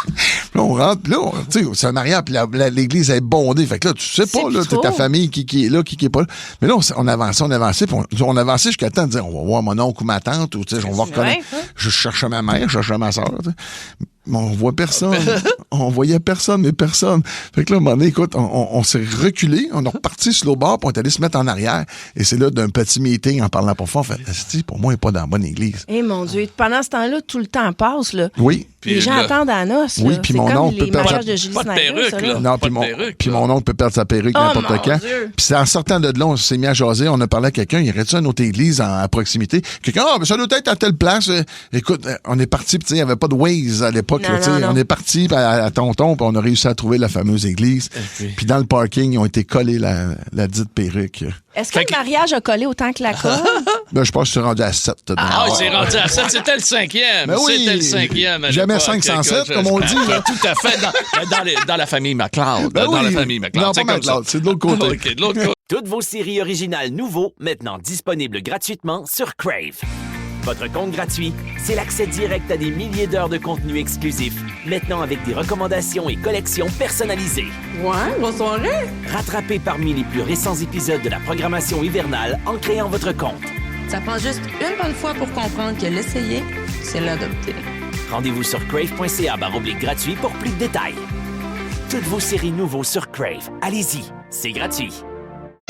S5: Puis là, on rentre, puis là, tu sais, c'est un mariage, puis l'église est bondée. Fait que là, tu sais pas, là, t'es ta famille qui est là, qui est pas là. Mais là, on avançait, puis on avançait jusqu'à le temps de dire, on va voir mon oncle ou ma tante, ou tu sais, on va reconnaître. Je cherchais ma mère, je cherchais ma soeur, tu sais. Mais on voit personne. On voyait personne, mais personne. Fait que là, à un moment donné, écoute, on s'est reculé, on est reparti sur le bord, puis on est allé se mettre en arrière. Et c'est là, d'un petit meeting, en parlant pour fort, on fait, pour moi, il n'est pas dans la bonne église.
S2: Eh mon Dieu, pendant ce temps-là, tout le temps passe, là.
S5: Oui.
S2: Puis les gens attendent à la noce.
S5: Oui,
S2: là.
S5: puis
S2: c'est
S5: mon
S2: comme
S5: oncle
S2: les
S5: peut perdre
S2: mariages de Julie Snyder, ça, là.
S5: Non, puis mon oncle peut perdre sa perruque n'importe quand. Puis c'est en sortant de là, on s'est mis à jaser, on a parlé à quelqu'un, il y aurait-tu une autre église à proximité? Quelqu'un, mais ça doit être à telle place. Écoute, on est parti, puis il n'y avait pas de Waze à l'époque. On est parti à Tonton, puis on a réussi à trouver la fameuse église. Puis dans le parking, ils ont été collés la dite perruque.
S2: Est-ce que le mariage a collé autant que la colle?
S5: Ben, je pense que c'est rendu à 7.
S3: C'est rendu à 7. C'était le 5e.
S5: Ben oui.
S3: C'était le 5e.
S5: Jamais 507, comme on dit. Là.
S3: Tout à fait. Dans la famille McLeod.
S5: Ben
S3: dans la famille McLeod.
S5: Non, pas McLeod. C'est de l'autre côté.
S3: OK, de l'autre côté.
S1: Toutes vos séries originales nouveaux, maintenant disponibles gratuitement sur Crave. Votre compte gratuit, c'est l'accès direct à des milliers d'heures de contenu exclusif, maintenant avec des recommandations et collections personnalisées.
S10: Ouais, bonne soirée!
S1: Rattrapez parmi les plus récents épisodes de la programmation hivernale en créant votre compte.
S10: Ça prend juste une bonne fois pour comprendre que l'essayer, c'est l'adopter.
S1: Rendez-vous sur crave.ca/gratuit pour plus de détails. Toutes vos séries nouveaux sur Crave. Allez-y, c'est gratuit.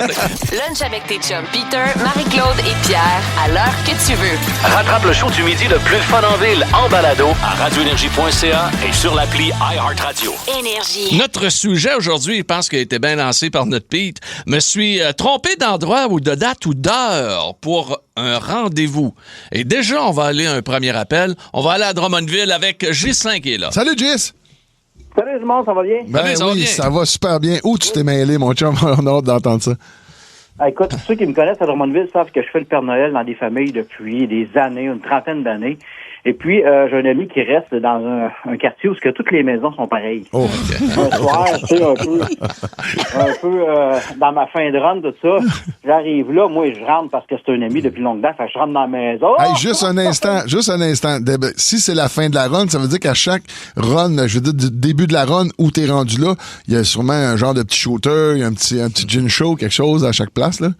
S4: Lunch avec tes chums Peter, Marie-Claude et Pierre, à l'heure que tu veux.
S8: Rattrape le show du midi le plus fun en ville en balado à radioénergie.ca et sur l'appli iHeartRadio.
S4: Énergie.
S3: Notre sujet aujourd'hui, je pense qu'il a été bien lancé par notre Pete. Me suis trompé d'endroit ou de date ou d'heure pour un rendez-vous. Et déjà, on va aller à un premier appel. On va aller à Drummondville avec Ghislain qui est là.
S5: Salut, Gis!
S11: Salut, tout le monde, ça va bien?
S5: Ben
S3: ça va bien.
S5: ça va super bien. Où tu t'es mêlé, mon chum? On a hâte d'entendre ça.
S11: Ah, écoute, ceux qui me connaissent à Drummondville savent que je fais le Père Noël dans des familles depuis des années, une trentaine d'années. Et puis, j'ai un ami qui reste dans un quartier où que toutes les maisons sont pareilles.
S5: Oh.
S11: Un soir, tu sais, un peu dans ma fin de run, tout ça, j'arrive là, moi, je rentre parce que c'est un ami depuis longue date, fait que je rentre dans la maison.
S5: Hey, juste un instant. Si c'est la fin de la run, ça veut dire qu'à chaque run, je veux dire, du début de la run où t'es rendu là, il y a sûrement un genre de petit shooter, il y a un petit gin show, quelque chose à chaque place, là?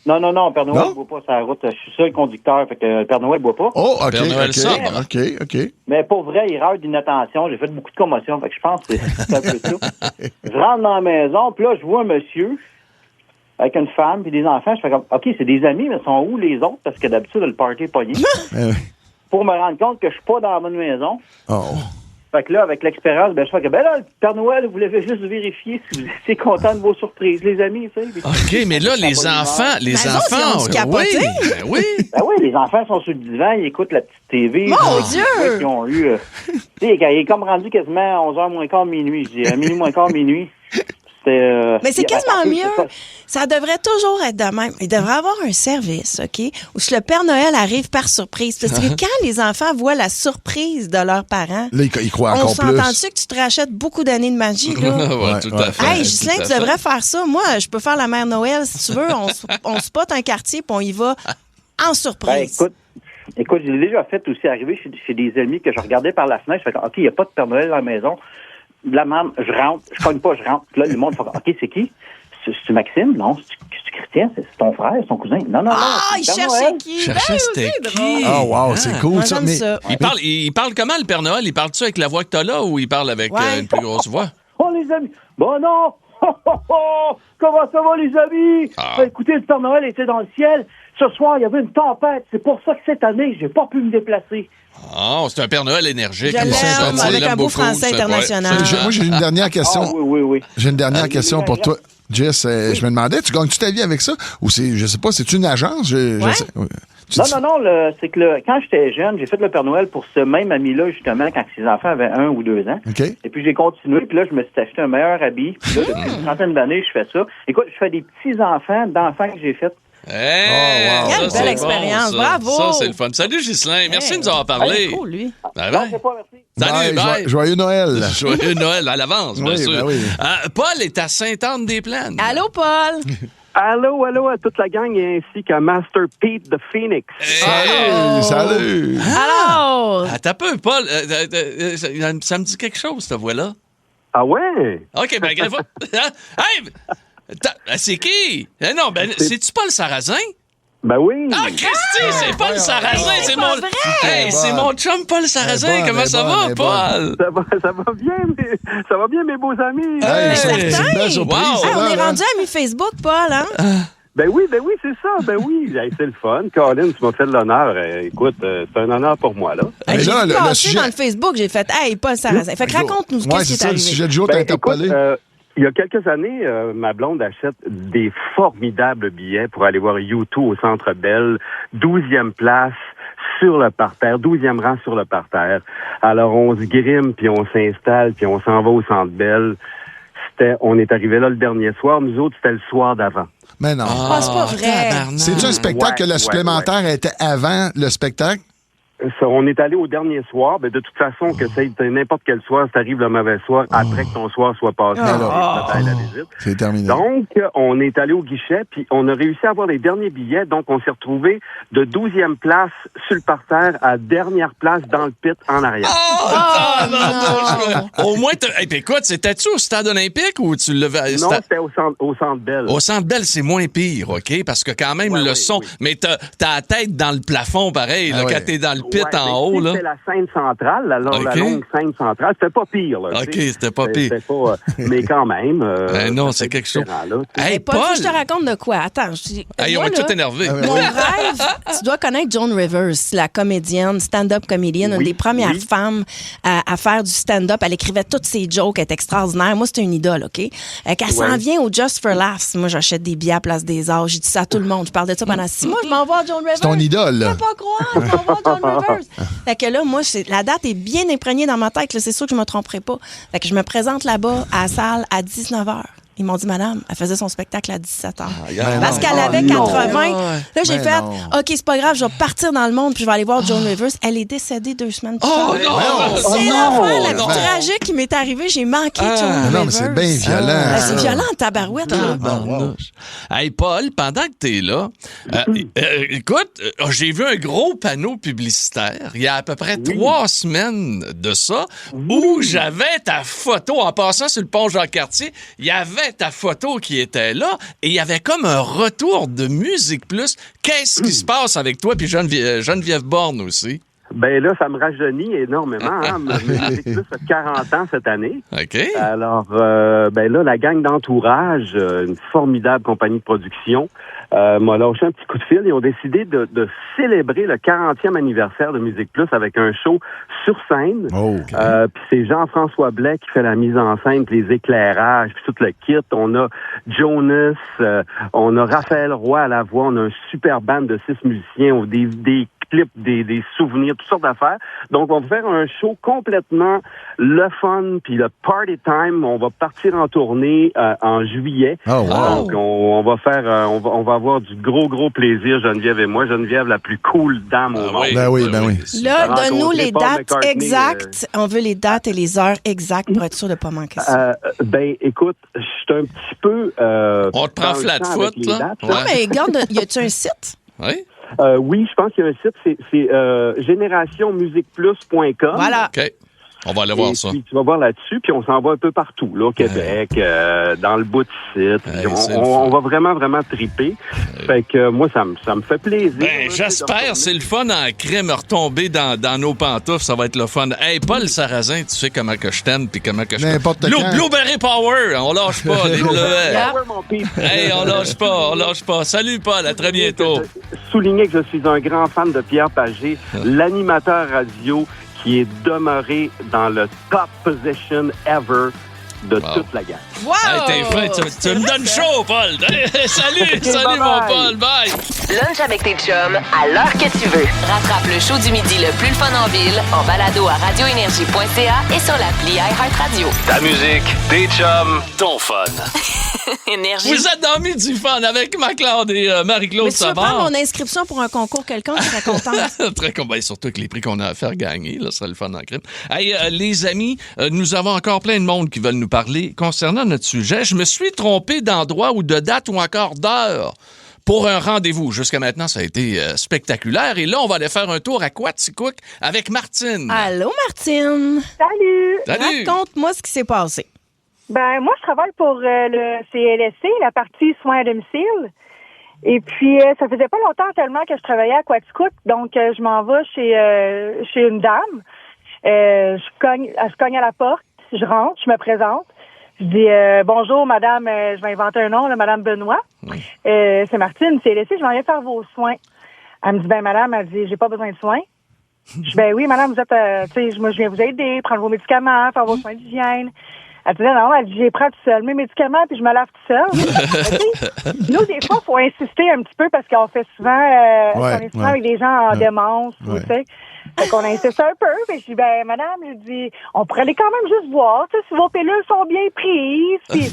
S11: Non, Père Noël ne boit pas sur la route. Je suis seul conducteur, fait que Père Noël ne boit pas.
S5: Oh, OK,
S3: Père Noël sobre.
S5: OK.
S11: Mais pour vrai, erreur d'inattention, j'ai fait beaucoup de commotion, fait que je pense que c'est un peu ça. Je rentre dans la maison, puis là, je vois un monsieur avec une femme puis des enfants. Je fais comme, OK, c'est des amis, mais sont où les autres? Parce que d'habitude, le party est pogné. Pour me rendre compte que je suis pas dans la bonne maison.
S5: Oh.
S11: Fait que là, avec l'expérience, je fais que, le Père Noël, vous l'avez juste vérifié si vous étiez content de vos surprises, les amis, tu sais.
S3: OK, mais là, les enfants, oui. Ben oui.
S11: Ben oui, les enfants sont sur le divan, ils écoutent la petite TV.
S2: Mon Dieu!
S11: Ils ont eu, tu sais, il est comme rendu quasiment 11h moins quart minuit, je dis, à minuit moins quart minuit.
S2: Mais c'est quasiment mieux. Ça devrait toujours être de même. Il devrait y avoir un service, OK, où le Père Noël arrive par surprise. Parce que quand les enfants voient la surprise de leurs parents,
S5: là, ils croient encore plus.
S2: On s'entend-tu que tu te rachètes beaucoup d'années de magie, là?
S3: Ouais, tout à fait.
S2: Hey, Ghislain, tu devrais faire ça. Moi, je peux faire la Mère Noël, si tu veux. On spot un quartier, puis on y va en surprise.
S11: Ben, écoute, j'ai déjà fait aussi arriver chez des amis que je regardais par la fenêtre. Je fais OK, il n'y a pas de Père Noël dans la maison. La maman, je rentre, je cogne pas, je rentre. Puis là, le monde fait OK, c'est qui? C'est Maxime? Non. C'est Christian? C'est ton frère, c'est ton cousin? Non.
S2: Il cherchait qui?
S3: C'était qui?
S5: Oh, wow, c'est cool, ça. Mais
S2: ça.
S3: Il parle comment, le Père Noël? Il parle-tu avec la voix que t'as là ou il parle avec une plus grosse voix?
S11: Oh, les amis! Bon, non! Comment ça va, les amis? Écoutez, le Père Noël était dans le ciel. Ce soir, il y avait une tempête. C'est pour ça que cette année, j'ai pas pu me déplacer.
S3: Oh, c'est un Père Noël énergique.
S2: Je l'aime, avec un beau français international.
S5: Moi, j'ai une dernière question.
S11: Oui.
S5: J'ai une dernière question pour toi. Jess, je me demandais, tu gagnes-tu ta vie avec ça? Ou c'est, je sais pas, c'est une agence?
S11: Non, c'est que quand j'étais jeune, j'ai fait le Père Noël pour ce même ami-là, justement, quand ses enfants avaient 1 ou 2 ans.
S5: Okay.
S11: Et puis j'ai continué, puis là, je me suis acheté un meilleur habit. Puis là, depuis une trentaine d'années, je fais ça. Écoute, je fais des petits-enfants d'enfants que j'ai fait.
S3: Hey,
S2: Quelle belle expérience, bravo!
S3: Ça, c'est le fun. Salut, Ghislain. Merci de nous avoir parlé.
S2: Cool, lui.
S3: Bye.
S11: Merci.
S3: Salut, bye.
S5: Joyeux Noël.
S3: Joyeux Noël à l'avance, bien sûr.
S5: Ben oui.
S3: Paul est à Sainte-Anne-des-Plaines.
S2: Allô, Paul?
S12: Allô à toute la gang ainsi qu'à Master Pete de Phoenix.
S5: Salut!
S2: Alors!
S3: Attends un peu, Paul. Ça me dit quelque chose, cette voix-là.
S12: Ah ouais?
S3: OK, ben, hey! C'est qui? Non, c'est-tu Paul Sarrazin?
S12: Ben oui.
S3: Ah, Christy, c'est Paul Sarrazin. C'est mon chum Paul Sarrazin. Comment ça va, Paul?
S12: Ça va bien, mes beaux amis.
S5: C'est une belle surprise.
S2: On est rendu amis Facebook, Paul, hein?
S12: Ben oui, c'est ça. Ben oui, c'est le fun. Colin, tu m'as fait de l'honneur. Écoute, c'est un honneur pour moi, là.
S2: J'ai passé dans le Facebook, j'ai fait « Hey, Paul Sarrazin ». Fait que raconte-nous ce qui est arrivé.
S5: Le sujet du jour t'a interpellé.
S12: Il y a quelques années, ma blonde achète des formidables billets pour aller voir U2 au Centre Bell, 12e place sur le parterre, 12e rang sur le parterre. Alors, on se grime, puis on s'installe, puis on s'en va au Centre Bell. On est arrivé là le dernier soir. Nous autres, c'était le soir d'avant.
S5: Mais non.
S2: C'est pas vrai.
S5: C'est-tu un spectacle que le supplémentaire était avant le spectacle?
S12: On est allé au dernier soir. Ben, de toute façon, que c'est n'importe quel soir, ça arrive le mauvais soir, après que ton soir soit passé. La visite.
S5: C'est terminé.
S12: Donc, on est allé au guichet, puis on a réussi à avoir les derniers billets. Donc, on s'est retrouvé de 12e place sur le parterre à dernière place dans le pit en arrière.
S3: Au moins, écoute, c'était-tu au Stade olympique ou tu l'avais...
S12: Non, c'était au Centre Bell.
S3: Au Centre Bell, c'est moins pire, OK? Parce que quand même, le son... Mais t'as la tête dans le plafond, pareil, là, quand t'es dans le pulpit en haut, là.
S12: C'était la scène centrale, la longue scène centrale. C'était pas pire, là.
S3: OK, c'était pas pire.
S12: Mais quand même...
S3: non, c'est quelque chose.
S2: Hey, Paul, faut que je te raconte de quoi? Attends,
S3: on est tout énervé.
S2: Mon rêve, tu dois connaître Joan Rivers, la comédienne, stand-up comédienne, une des premières femmes à faire du stand-up. Elle écrivait toutes ses jokes, elle est extraordinaire. Moi, c'était une idole, OK? Qu'elle s'en vient au Just for Laughs. Moi, j'achète des billets à Place des Arts. J'ai dit ça à tout le monde. Je parle de ça pendant 6 mois. Je m'en vais à Joan Rivers.
S5: C'est ton idole, là.
S2: Je peux pas croire. Je m'en vais à Joan Rivers. Fait que là, moi, la date est bien imprégnée dans ma tête. Là, c'est sûr que je me tromperai pas. Fait que je me présente là-bas à la salle à 19h. Ils m'ont dit, madame, elle faisait son spectacle à 17h. Parce qu'elle avait 80. Là, j'ai fait, OK, c'est pas grave, je vais partir dans le monde puis je vais aller voir Joan Rivers. Elle est décédée 2 semaines plus tard. C'est l'affaire la plus tragique qui m'est arrivée. J'ai manqué Joan Rivers.
S5: Non, mais c'est bien violent.
S2: C'est violent, tabarouette.
S3: Hey, Paul, pendant que t'es là, écoute, j'ai vu un gros panneau publicitaire il y a à peu près 3 semaines de ça où j'avais ta photo. En passant sur le pont Jacques-Cartier, il y avait ta photo qui était là et il y avait comme un retour de Musique Plus. Qu'est-ce qui se passe avec toi puis Geneviève Borne aussi?
S12: Ben là, ça me rajeunit énormément. Hein? Musique Plus a 40 ans cette année.
S3: OK.
S12: Alors, ben là, la gang d'entourage, une formidable compagnie de production, m'a lâché un petit coup de fil. Ils ont décidé de célébrer le 40e anniversaire de Musique Plus avec un show sur scène. Puis c'est Jean-François Blais qui fait la mise en scène, puis les éclairages, puis tout le kit. On a Jonas, on a Raphaël Roy à la voix, on a un super band de 6 musiciens, on a des clips, des souvenirs, toutes sortes d'affaires. Donc, on va faire un show complètement le fun, puis le party time. On va partir en tournée en juillet. Donc, on va faire, on va avoir du gros plaisir, Geneviève et moi. Geneviève, la plus cool dame au monde.
S5: Ben oui.
S2: Là, donne-nous les dates exactes. On veut les dates et les heures exactes pour être sûr de ne pas manquer ça.
S12: Ben, écoute, je suis un petit peu...
S3: on te prend flat-foot, là?
S2: Non, mais regarde, y a-tu un site?
S3: Oui.
S12: Oui, je pense qu'il y a un site, c'est générationmusiqueplus.com.
S2: Voilà.
S3: OK. On va aller voir ça.
S12: Puis tu vas voir là-dessus, puis on s'en va un peu partout, là, au Québec, dans le bout de site. On va vraiment triper. Fait que moi, ça me fait plaisir.
S3: Ben, j'espère. C'est le fun en crème retomber dans nos pantoufles. Ça va être le fun. Hey, Paul Sarrazin, tu sais comment que je t'aime puis comment que je t'aime. Blueberry Power. On lâche pas, les bleuets. Hey, on lâche pas. Salut, Paul. À très bientôt.
S12: Souligner que je suis un grand fan de Pierre Pagé, l'animateur radio qui est demeuré dans le top position ever de toute la gamme.
S2: Wow!
S3: Hey, t'es fin, tu me donnes chaud, Paul. Salut, mon Paul. Bye.
S4: Lunch avec tes chums à l'heure que tu veux. Rattrape le show du midi le plus fun en ville en balado à radioénergie.ca et sur l'appli iHeartRadio.
S8: Ta musique, tes chums, ton fun.
S4: Énergie.
S3: Vous êtes dans Midi Fun avec Macleod et Marie-Claude
S2: Savard. Mais tu veux prendre mon inscription pour un concours quelconque, je serais contente.
S3: Très content. Surtout avec les prix qu'on a à faire gagner, là, ce serait le fun en crime. Hey, les amis, nous avons encore plein de monde qui veulent nous parler concernant notre sujet. Je me suis trompé d'endroit ou de date ou encore d'heure pour un rendez-vous. Jusqu'à maintenant, ça a été spectaculaire. Et là, on va aller faire un tour à Quaticook avec Martine.
S2: Allô, Martine.
S13: Salut.
S2: Raconte-moi ce qui s'est passé.
S13: Ben, moi, je travaille pour le CLSC, la partie soins à domicile. Et puis, ça faisait pas longtemps tellement que je travaillais à Quaticook. Donc, je m'en vais chez une dame. Je cogne à la porte. Je rentre, je me présente. Je dis bonjour, madame, je vais inventer un nom, là, madame Benoît. C'est Martine, CLSC, je m'en viens faire vos soins. Elle me dit, ben madame, elle dit, j'ai pas besoin de soins. Je dis, ben oui, madame, vous êtes, tu sais, moi, je viens vous aider, prendre vos médicaments, faire vos soins d'hygiène. Elle dit, non, elle dit, j'ai pris tout seul mes médicaments, puis je me lave tout seul. Nous, des fois, il faut insister un petit peu parce qu'on fait souvent, on est souvent avec des gens en démence, tu sais. Fait qu'on insiste un peu, puis je dis, ben, madame, je dis, on pourrait aller quand même juste voir, tu sais, si vos pilules sont bien prises, puis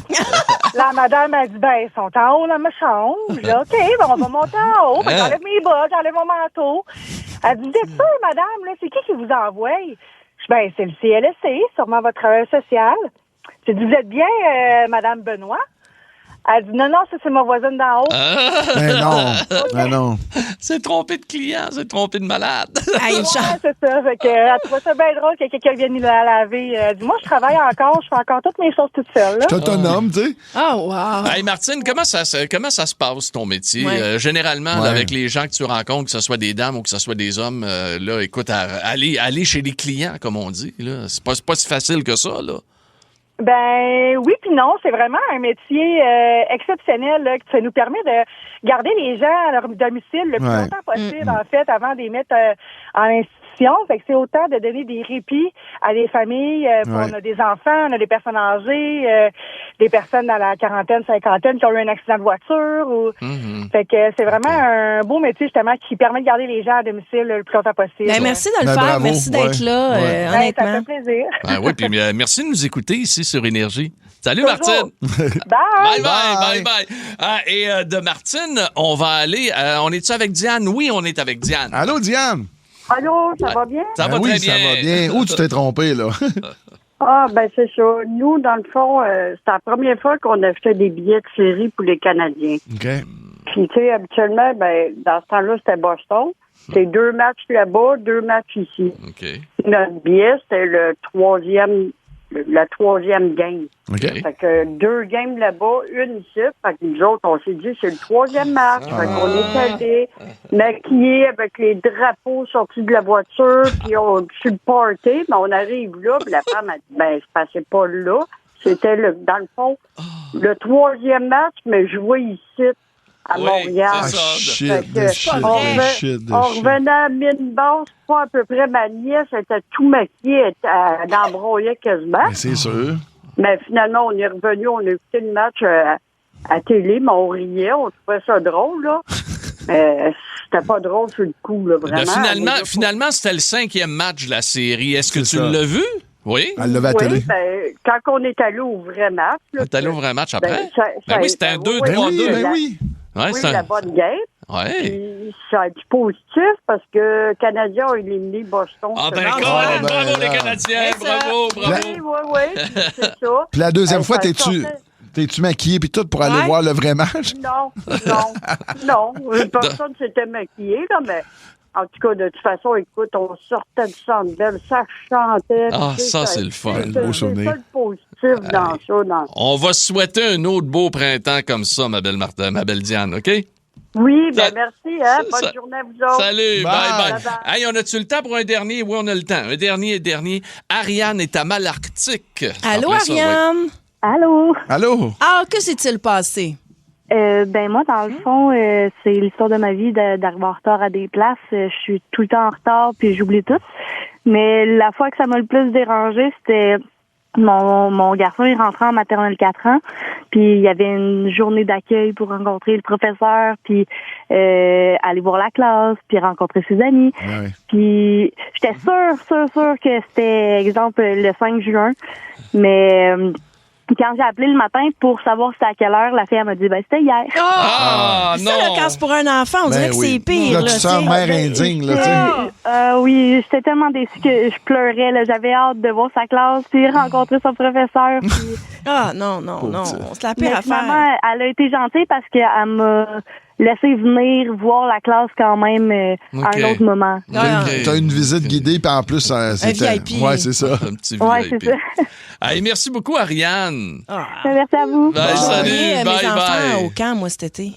S13: la madame, elle dit, ben, elles sont en haut dans ma chambre, là, OK, ben, on va monter en haut, ben, j'enlève mes bas, j'enlève mon manteau. Elle dit, vous êtes sûre, madame, là, c'est qui vous envoie? Je dis, ben, c'est le CLSC, sûrement votre travailleur social. J'ai dit, vous êtes bien, madame Benoît? Elle dit, non, ça, c'est ma voisine d'en haut.
S5: Mais non.
S3: C'est trompé de client, c'est trompé de malade.
S2: Hey,
S13: Ouais, c'est ça. Fait que, elle trouvait ça bien drôle que quelqu'un vienne la laver. Elle dit, moi, je travaille encore, je fais encore toutes mes choses toute seule. Là.
S5: Je suis autonome, tu sais.
S2: Oh, wow.
S3: Hey Martine, comment ça se passe ton métier?
S2: Ouais.
S3: Généralement, là, avec les gens que tu rencontres, que ce soit des dames ou que ce soit des hommes, là, écoute, aller chez les clients, comme on dit, là, c'est pas si facile que ça, là.
S13: Ben oui puis non, c'est vraiment un métier exceptionnel là, que ça nous permet de garder les gens à leur domicile le plus longtemps possible, en fait, avant de les mettre en institution. Fait que c'est autant de donner des répits à des familles. On a des enfants, on a des personnes âgées, des personnes dans la quarantaine, cinquantaine qui ont eu un accident de voiture. Fait que c'est vraiment un beau métier, justement, qui permet de garder les gens à domicile le plus longtemps possible.
S2: Ben, merci de le faire.
S5: Bravo.
S2: Merci d'être là, honnêtement.
S13: Ça fait plaisir.
S3: Oui, puis merci de nous écouter ici sur Énergie. Salut
S13: Toujours.
S3: Martine!
S13: Bye!
S3: Bye. Et de Martine, on va aller... on est-tu avec Diane? Oui, on est avec Diane.
S5: Allô, Diane?
S13: Allô, ça va bien?
S3: Ça va très bien.
S5: Ça va bien. Où tu t'es trompé, là?
S14: Ben c'est ça. Nous, dans le fond, c'est la première fois qu'on a fait des billets de série pour les Canadiens.
S5: OK.
S14: Puis, tu sais, habituellement, dans ce temps-là, c'était Boston. C'est 2 matchs là-bas, 2 matchs ici.
S3: OK.
S14: Notre billet, c'était la troisième game.
S5: OK.
S14: Fait que 2 games là-bas, 1 ici. Fait que nous autres, on s'est dit, c'est le 3e match. Fait qu'on est allés maquillés avec les drapeaux sortis de la voiture, puis on sur le party, mais on arrive là, puis la femme a dit, ça se passait pas là. C'était, dans le fond, le 3e match, mais joué ici, à Montréal.
S5: Shit.
S14: On revenait à mine basse, pas à peu près. Ma nièce était tout maquillée, elle embrouillait quasiment.
S5: Mais c'est sûr.
S14: Mais finalement, on est revenu, on a écouté le match à télé, mais on riait, on trouvait ça drôle, là. C'était pas drôle sur le coup, là, vraiment.
S3: Finalement, c'était le 5e match de la série. Est-ce que tu l'as vu? Oui.
S5: Elle l'avait à télé.
S14: Quand on est allé au vrai match...
S3: T'es allé au vrai match après? Oui, c'était un 2-3-2.
S14: Oui, la bonne game.
S3: Ouais.
S14: Puis, ça a été positif parce que le Canadien a éliminé Boston.
S3: Bravo les Canadiens, bravo.
S14: Oui, c'est ça.
S5: Puis la deuxième fois, t'es-tu maquillée puis tout pour aller voir le vrai match?
S14: Non. Personne s'était maquillé, là, mais... En tout cas, de toute façon, écoute, on sortait du Centre Bell, ça chantait.
S3: Ça, c'est le fun.
S14: C'est ça le positif dans ça.
S3: On va se souhaiter un autre beau printemps comme ça, ma belle Diane, OK?
S14: Oui, merci. Bonne journée à vous autres.
S3: Salut, bye. Hey, on a-tu le temps pour un dernier? Oui, on a le temps. Un dernier. Ariane est à Malarctique.
S2: Allô, Ariane?
S13: Allô?
S2: Ah, que s'est-il passé?
S13: Moi, dans le fond, c'est l'histoire de ma vie d'arriver en retard à des places. Je suis tout le temps en retard, puis j'oublie tout. Mais la fois que ça m'a le plus dérangé, c'était mon garçon, il rentrait en maternelle 4 ans, puis il y avait une journée d'accueil pour rencontrer le professeur, puis aller voir la classe, puis rencontrer ses amis.
S5: Ouais.
S13: Puis j'étais sûre que c'était, exemple, le 5 juin, mais... quand j'ai appelé le matin pour savoir c'était à quelle heure, la fille elle m'a dit c'était hier.
S2: Non! Ça, là, quand c'est pour un enfant, on dirait que c'est pire.
S5: Là, tu sens mère indigne, là, tu sais.
S13: Oui, j'étais tellement déçue que je pleurais, là. J'avais hâte de voir sa classe, puis rencontrer son professeur. Puis...
S2: non. C'est la pire affaire.
S13: Maman, elle a été gentille parce qu'elle m'a laissé venir voir la classe quand même à un autre moment.
S5: T'as une visite guidée, puis en plus, c'est
S2: un VIP.
S5: Ouais, c'est ça.
S3: Un petit
S13: ouais,
S3: VIP.
S13: c'est ça.
S3: Hey, merci beaucoup, Ariane.
S13: Merci à vous.
S3: Salut,
S2: mes
S3: bye.
S2: enfants au camp, moi, cet été.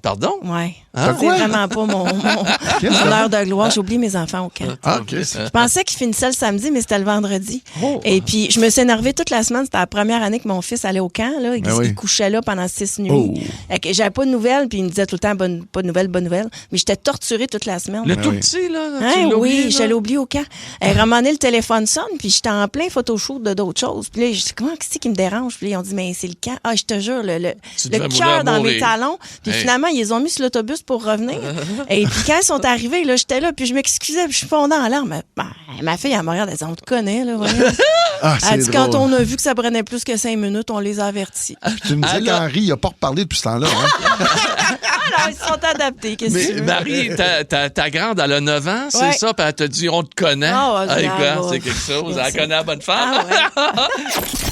S3: Pardon?
S2: Ouais.
S5: Hein?
S2: C'est vraiment pas mon heure de gloire. J'ai oublié mes enfants au camp.
S5: OK.
S2: Je pensais qu'ils finissaient le samedi, mais c'était le vendredi. Et puis, je me suis énervée toute la semaine. C'était la première année que mon fils allait au camp. Là. Il couchait là pendant 6 nuits. J'avais pas de nouvelles, puis il me disait tout le temps pas de nouvelles. Mais j'étais torturée toute la semaine.
S3: Le tout petit, là?
S2: Oui, je l'ai oublié au camp. Ramené le téléphone sonne, puis j'étais en plein photoshoot de d'autres choses. Puis là, je dis, comment c'est qui me dérange? Puis là, ils ont dit, mais c'est le camp. Ah, je te jure, le cœur dans mes talons. Puis finalement, ils les ont mis sur l'autobus pour revenir. Et puis quand ils sont arrivés, là, j'étais là, puis je m'excusais, puis je fondais en larmes. Ma fille, elle me regarde, elle dit, on te connaît, là, voyons.
S5: Ah, c'est
S2: Elle dit, quand
S5: drôle.
S2: on a vu que ça prenait plus que 5 minutes, on les a avertis.
S5: Tu me disais qu'Henri, il n'a pas reparlé depuis ce temps-là. Hein?
S2: Alors, ils sont adaptés. Qu'est-ce que tu veux?
S3: Marie, ta grande, elle a 9 ans, c'est
S2: Ouais.
S3: ça? Puis elle te dit, on te connaît.
S2: Ah, ouais,
S3: Hey, quoi,
S2: ouais.
S3: c'est quelque chose. Elle connaît la bonne femme.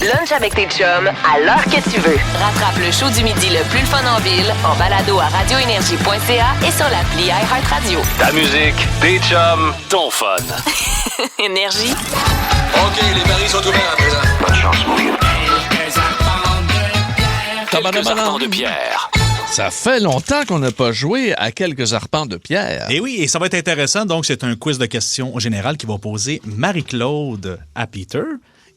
S4: Lunch avec tes chums à l'heure que tu veux. Rattrape le show du midi le plus le fun en ville en balado à radioénergie.ca et sur l'appli iHeartRadio.
S8: Ta musique, tes chums, ton fun.
S4: Énergie.
S8: OK, les paris sont ouverts à présent. Bonne chance, mon vieux. Quelques arpents de pierre.
S3: Ça fait longtemps qu'on n'a pas joué à quelques arpents de pierre.
S15: Et oui, et ça va être intéressant. Donc, c'est un quiz de questions générales qui va poser Marie-Claude à Peter.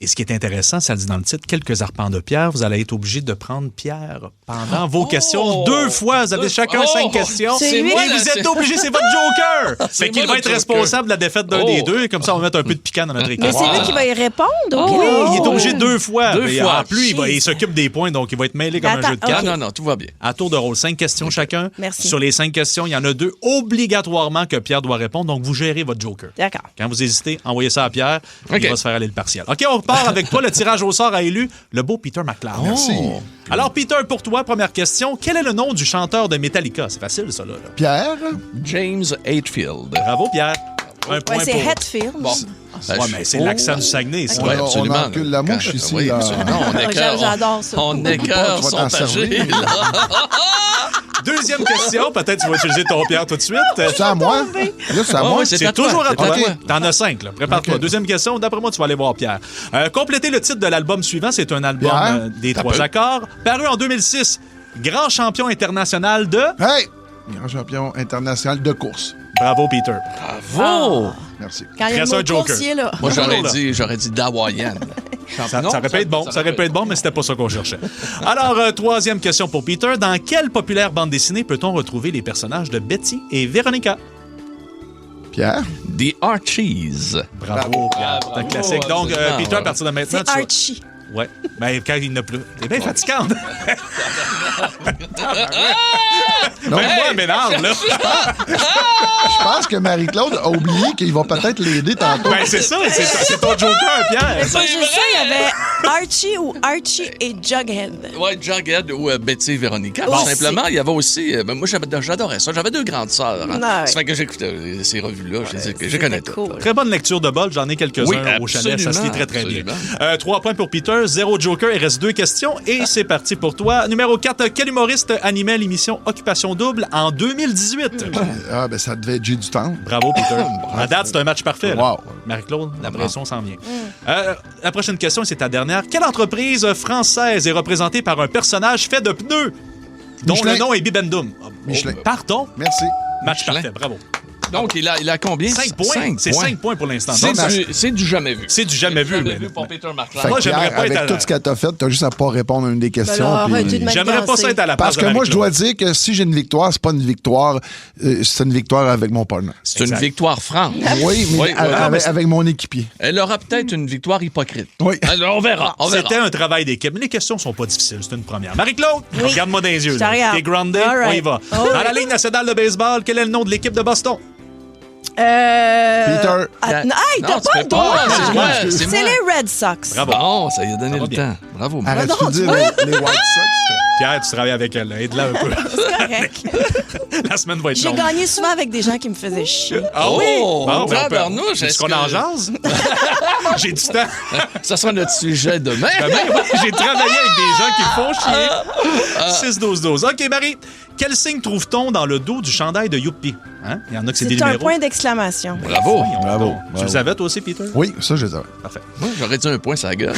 S15: Et ce qui est intéressant, ça le dit dans le titre, quelques arpents de pierre. Vous allez être obligé de prendre Pierre pendant vos questions 2 fois. Vous avez chacun 5 questions.
S3: C'est
S15: Et
S3: lui.
S15: vous êtes obligé, c'est votre joker.
S3: C'est
S15: Fait qu'il
S3: moi
S15: va être
S3: le joker.
S15: responsable de la défaite d'un des deux. Et comme ça, on va mettre un peu de piquant dans notre équipe.
S2: Mais c'est lui qui va y répondre?
S15: Oui, il est obligé 2 fois.
S3: 2
S15: Mais
S3: fois.
S15: en plus, il s'occupe des points, donc il va être mêlé comme un jeu de cartes.
S3: Non, tout va bien.
S15: À tour de rôle, 5 questions chacun.
S2: Merci.
S15: Sur les 5 questions, il y en a 2 obligatoirement que Pierre doit répondre. Donc, vous gérez votre joker.
S2: D'accord.
S15: Quand vous hésitez, envoyez ça à Pierre.
S3: OK.
S15: Il va se faire aller le partiel. OK, on repart avec toi. Le tirage au sort a élu le beau Peter McLeod.
S5: Merci.
S15: Alors, Peter, pour toi, première question. Quel est le nom du chanteur de Metallica? C'est facile, ça, là.
S5: Pierre?
S3: James Hetfield.
S15: Bravo, Pierre. Un point
S2: Ouais, c'est
S15: pour...
S2: Hetfield.
S3: Bon.
S15: Ouais, mais c'est l'accent du Saguenay, ça.
S3: Oui,
S5: On
S3: absolument.
S5: encule la mouche ici.
S3: Oui,
S5: là.
S3: absolument. On écœure.
S2: J'adore ça.
S3: On écœure
S5: Tu vas
S3: son
S5: t'en
S3: pagé.
S5: servir.
S15: Deuxième question. Peut-être tu vas utiliser ton Pierre tout de suite.
S5: C'est à moi? Là, c'est à
S3: Ah
S5: moi?
S3: oui, c'est à
S15: C'est
S3: toi,
S15: toujours à
S3: c'est
S15: toi.
S3: à toi.
S15: T'en as 5, là. Prépare-toi.
S5: OK.
S15: Deuxième question. D'après moi, tu vas aller voir Pierre. Complétez le titre de l'album suivant. C'est un album
S5: Pierre,
S15: des
S5: ça
S15: 3
S5: peut.
S15: accords. Paru en 2006. Grand champion international de...
S5: Hey! Grand champion international de course.
S15: Bravo, Peter.
S3: Bravo!
S5: Merci.
S2: Quand il y a
S15: Reste
S2: le
S15: un
S2: mot
S15: joker.
S2: coursier, là.
S3: Moi,
S15: Toujours là.
S3: j'aurais dit d'Hawaïenne.
S15: Ça aurait pu être bon. Ça aurait pu être bon, mais c'était pas ça qu'on cherchait. Alors, troisième question pour Peter. Dans quelle populaire bande dessinée peut-on retrouver les personnages de Betty et Véronica?
S5: Pierre?
S3: The Archies.
S15: Bravo, Pierre. C'est un classique. Donc,
S3: absolument,
S15: Peter, à
S3: ouais.
S15: partir de maintenant,
S2: C'est
S15: tu vas...
S2: Archie.
S15: Ouais. Ben, quand il n'a plus. T'es bien fatigante.
S5: Non,
S15: Même moi, elle m'énerve, là.
S5: Je pense que Marie-Claude a oublié qu'il va peut-être l'aider tantôt.
S15: Ben, c'est ça. C'est ton joker, Pierre.
S2: C'est pas juste ça, il y avait Archie ou Archie et Jughead.
S3: Ouais, Jughead ou Betty et Véronica.
S2: Aussi.
S3: Tout simplement, il y avait aussi. Moi, j'adorais ça. J'avais 2 grandes sœurs. Hein.
S2: Ouais.
S3: Ça fait que j'écoutais ces revues-là. Je connais tout.
S2: Cool.
S15: Très bonne lecture de bol. J'en ai quelques-uns
S3: Oui,
S15: au chalet. Ça se lit très, très bien.
S3: absolument.
S15: 3 points pour Peter, 0 joker. Il reste 2 questions et c'est parti pour toi. Numéro 4. Quel humoriste animait l'émission Occupation Double en 2018?
S5: Ah, ben ça devait être J du temps.
S15: Bravo, Peter. À date, c'est un match parfait. là.
S5: Wow.
S15: Marie-Claude, la pression s'en vient. La prochaine question, c'est ta dernière. Quelle entreprise française est représentée par un personnage fait de pneus dont
S5: Michelin.
S15: le nom est Bibendum?
S5: Michelin.
S15: Pardon?
S5: Merci.
S15: Match
S3: Michelin.
S15: parfait, bravo.
S3: Donc, il a combien?
S15: 5 points. C'est 5 points pour l'instant. Donc,
S3: C'est du jamais vu.
S15: c'est du jamais vu. mais-
S3: pour Peter
S5: Fait
S3: McLeod.
S5: que
S15: Moi, j'aimerais
S5: Pierre,
S15: pas être
S5: avec
S15: à
S5: tout
S15: la-
S5: ce qu'elle t'a fait, t'as juste à pas répondre à une des questions.
S2: là,
S5: puis-
S2: arrêtez de mettre
S15: J'aimerais pas ça être à la place
S5: Parce que
S15: de
S5: moi, je dois
S15: Marie-Claude.
S5: dire que si j'ai une victoire, c'est pas une victoire, c'est une victoire avec mon partner.
S3: C'est une
S15: Exact.
S3: victoire franche.
S5: Oui, mais
S3: Oui,
S5: avec mon équipier.
S3: Elle aura peut-être une victoire hypocrite.
S5: Oui.
S3: Alors, on verra. On verra.
S15: C'était un travail d'équipe, mais les questions sont pas difficiles. C'est une première. Marie-Claude,
S2: Oui.
S15: regarde-moi dans les yeux.
S2: Je te
S15: là.
S2: regarde.
S15: T'es grounded,
S2: All right.
S15: on y va.
S2: Oh,
S15: Dans
S2: oui.
S15: la Ligue nationale de baseball, quel est le nom de l'équipe de Boston?
S5: Peter.
S2: Hey,
S3: Non,
S2: t'as
S3: tu
S2: pas
S3: fais
S2: le droit.
S3: pas, c'est moi, c'est
S2: C'est
S3: moi.
S2: les Red Sox.
S15: Bravo.
S3: Bon, ça lui a donné
S15: Ça va
S3: le
S15: bien.
S3: temps. Bravo.
S5: Arrête-tu de dire les White Sox?
S15: Pierre, tu travailles avec elle. Aide-la un peu.
S2: C'est correct.
S15: La semaine va être
S2: J'ai
S15: longue.
S2: gagné souvent avec des gens qui me faisaient chier.
S15: Ah oui?
S3: Oh,
S15: Bon, ben, on peut-
S3: tabarnouche,
S15: Est-ce
S3: est-ce
S15: qu'on
S3: que-
S15: en jase? J'ai du temps.
S3: Ça sera notre sujet demain.
S15: Demain, ouais, j'ai travaillé avec des gens qui me font chier. 6-12-12. OK, Marie, quel signe trouve-t-on dans le dos du chandail de Youpi? Hein? Il y en a que c'est des
S2: C'est un
S15: numéros.
S2: point d'exclamation.
S3: Bravo.
S5: Bravo.
S15: Tu le savais, toi aussi, Peter?
S5: Oui, ça, je les avais.
S15: Parfait.
S3: Moi, j'aurais dit un point, ça gueule.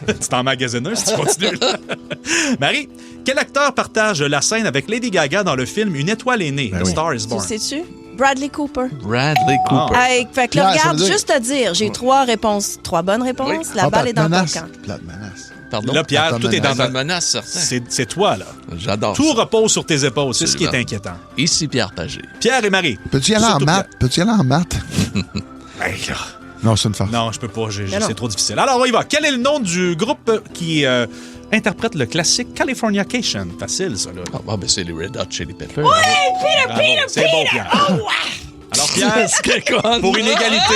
S15: Tu t'emmagasines un si tu continues. Marie, quel acteur partage la scène avec Lady Gaga dans le film Une étoile est née,
S5: Ben
S15: The
S5: oui.
S15: Star is
S2: Tu
S15: Born?
S2: le sais-tu? Bradley Cooper.
S3: Bradley Cooper.
S2: Hey, fait que là,
S5: Pierre, ça
S2: regarde,
S5: veut dire-
S2: juste à dire, j'ai 3 réponses, 3 bonnes réponses.
S3: Oui.
S2: La balle est dans ton
S5: Plate
S2: camp.
S5: menace. Plate menace.
S3: Pardon.
S15: Là, Pierre, tout est dans
S3: Dans
S15: ta...
S3: une menace, certain.
S15: C'est toi, là.
S3: J'adore
S15: Tout
S3: ça.
S15: repose sur tes épaules. C'est ce qui est
S3: Absolument.
S15: inquiétant.
S3: Ici, Pierre Pagé.
S15: Pierre et Marie.
S5: Peux-tu y aller en
S15: Surtout
S5: maths? Peux-tu y aller en maths?
S15: Hey, là.
S5: Non, c'est une farce.
S15: Non, je peux pas.
S2: non.
S15: C'est trop difficile. Alors, on y va. Quel est le nom du groupe qui interprète le classique Californication? Facile, ça, là.
S3: Ah, ben, c'est les Red Hot Chili Peppers.
S15: Bravo. C'est bon, Pierre. Alors, Pierre, pour une égalité.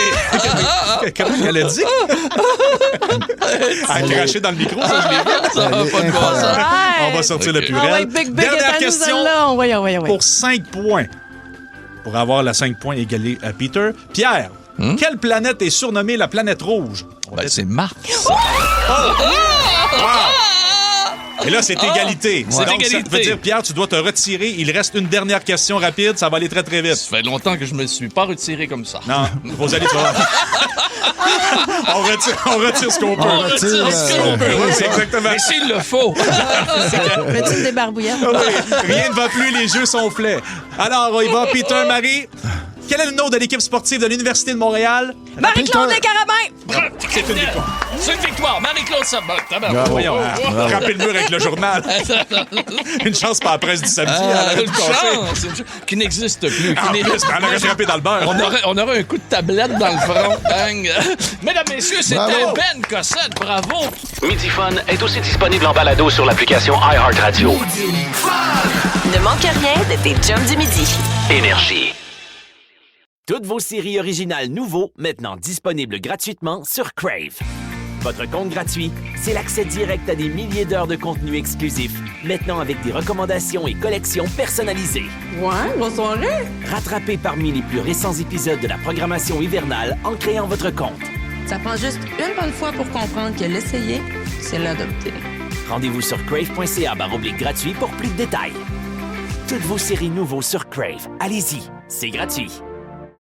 S15: Comment elle a dit? Elle a craché dans le micro, ça, je l'ai vu.
S3: Ça va pas de bon sens.
S15: On va sortir le pluriel. Dernière question pour 5 points. Pour avoir la 5 points égalée à Peter. Pierre, quelle planète est surnommée la planète rouge?
S3: Ben, c'est Mars.
S15: Et là, c'est égalité.
S3: C'est
S15: donc,
S3: égalité.
S15: ça veut dire, Pierre, tu dois te retirer. Il reste une dernière question rapide. Ça va aller très, très vite.
S3: Ça fait longtemps que je me suis pas retiré comme ça.
S15: Non, Rosalie, tu vas... on retire ce qu'on peut.
S3: On retire ce qu'on peut.
S15: Oui, c'est exactement.
S3: Mais s'il le faut.
S2: Mets-tu des barbouillettes?
S15: Rien ne va plus, les jeux sont faits. Alors, on y va. Peter, Marie, quel est le nom de l'équipe sportive de l'Université de Montréal?
S2: Marie-Claude Descarabins!
S15: C'est une victoire.
S3: C'est une victoire. Marie-Claude Sabot.
S15: Voyons, frapper le mur avec le journal. Une chance pas la presse du samedi.
S3: Une chance qui n'existe plus.
S15: En plus, on aurait frappé dans le beurre.
S3: On aurait un coup de tablette dans le front. Bang. Mesdames, messieurs, c'était Ben Cossette. Bravo.
S8: Midi Fun est aussi disponible en balado sur l'application iHeartRadio.
S4: Ne manque rien de tes Chums du midi.
S8: Énergie.
S1: Toutes vos séries originales nouveaux, maintenant disponibles gratuitement sur Crave. Votre compte gratuit, c'est l'accès direct à des milliers d'heures de contenu exclusif, maintenant avec des recommandations et collections personnalisées.
S10: Ouais, bonne soirée.
S1: Rattrapez parmi les plus récents épisodes de la programmation hivernale en créant votre compte.
S10: Ça prend juste une bonne fois pour comprendre que l'essayer, c'est l'adopter.
S1: Rendez-vous sur crave.ca/gratuit pour plus de détails. Toutes vos séries nouveaux sur Crave. Allez-y, c'est gratuit.